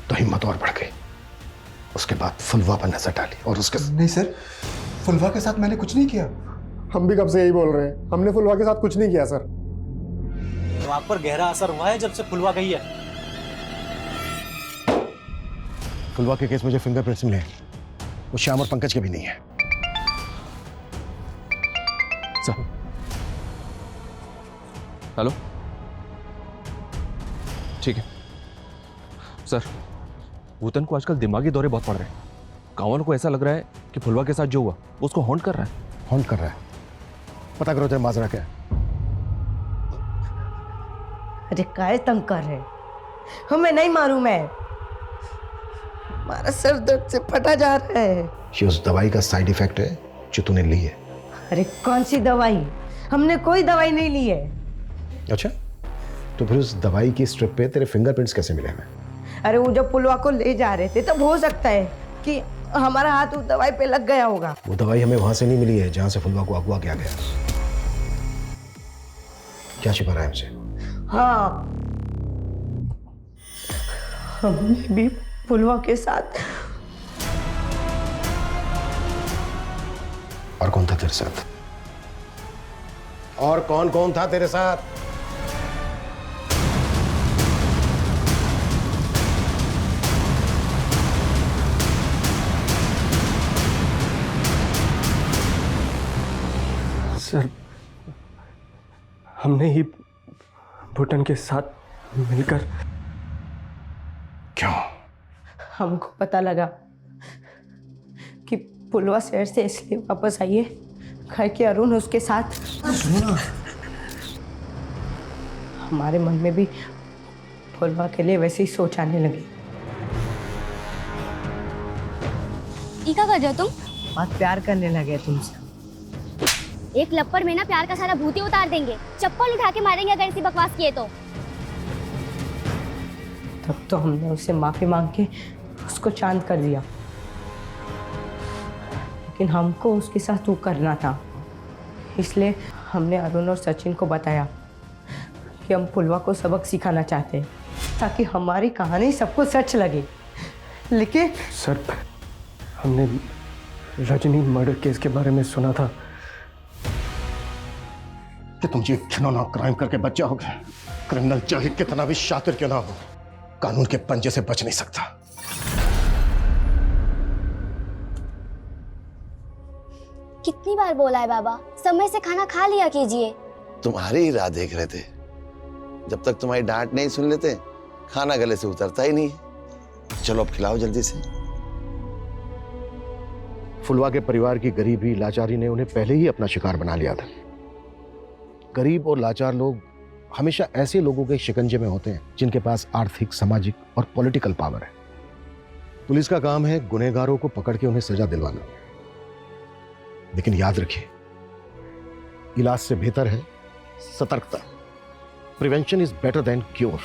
तो हिम्मत और बढ़ गई। उसके बाद फुलवा पर नजर डाली और उसके नहीं सर, फुलवा के साथ मैंने कुछ नहीं किया। हम भी कब से यही बोल रहे हैं, हमने फुलवा के साथ कुछ नहीं किया सर। तो आप पर गहरा असर हुआ है जब से फुलवा गई है। फुलवा के केस में जो फिंगरप्रिंट्स मिले वो श्याम और पंकज के भी नहीं है। सर हेलो, ठीक है सर। भूतन को आजकल दिमागी दौरे बहुत पड़ रहे हैं। कांवन को ऐसा लग रहा है कि फुलवा के साथ जो हुआ वो उसको हॉन्ट कर रहा है। हॉन्ट कर रहा है? पता करो तेरा माजरा क्या है। अरे काय तंग कर रहे, हमें नहीं मालूम है। हमारा सर दर्द से फटा जा रहा है। ये उस दवाई का साइड इफेक्ट है जो तूने ली है। अरे कौन सी दवाई? हमने कोई दवाई नहीं ली है। अच्छा, तो फिर उस दवाई की स्ट्रिप पे तेरे फिंगरप्रिंट्स कैसे मिले हमें? अरे वो जब पुलवा को ले जा रहे थे तब हो सकता है कि हमारा हाथ उस दवाई पे लग गया होगा। वो दवाई हमें वहां से नहीं मिली है जहां से फुलवा को अगवा किया गया। क्या छिपा रहा है हमसे? हाँ, हमने भी फुलवा के साथ। और कौन था तेरे साथ? और कौन कौन था तेरे साथ? सर, हमने ही भूटन के साथ मिलकर। क्यों? हमको पता लगा कि पुलवा शहर से इसलिए वापस आई है घर के अरुण उसके साथ। हमारे मन में भी पुलवा के लिए वैसे ही सोच आने लगी। ये क्या कर रहे हो तुम? बहुत प्यार करने लगे तुमसे। एक लप्पड़ में ना प्यार का सारा भूत ही उतार देंगे। चप्पल उठा के मारेंगे अगर ऐसी बकवास किए तो। तब तो हमने उससे माफी मांग के उसको चांद कर दिया, लेकिन हमको उसके साथ वो करना था। इसलिए हमने अरुण और सचिन को बताया कि हम पुलवा को सबक सिखाना चाहते हैं ताकि हमारी कहानी सबको सच लगे। लेकिन सर, हमने रजनी मर्डर केस के बारे में सुना था कि तुम ये घिनौना क्राइम करके बच जाओगे। क्रिमिनल चाहे कितना भी शातिर क्यों ना हो, कानून के पंजे से बच नहीं सकता। कितनी बार बोला है बाबा, समय से खाना खा लिया कीजिए। तुम्हारी ही राह देख रहे थे। जब तक तुम्हारी डांट नहीं सुन लेते खाना गले से उतरता ही नहीं। चलो अब खिलाओ जल्दी से। फुलवा के परिवार की गरीबी लाचारी ने उन्हें पहले ही अपना शिकार बना लिया था। गरीब और लाचार लोग हमेशा ऐसे लोगों के शिकंजे में होते हैं जिनके पास आर्थिक, सामाजिक और पॉलिटिकल पावर है। पुलिस का काम है गुनहगारों को पकड़ के उन्हें सजा दिलवाना, लेकिन याद रखिए, इलाज से बेहतर है सतर्कता। Prevention is better than cure.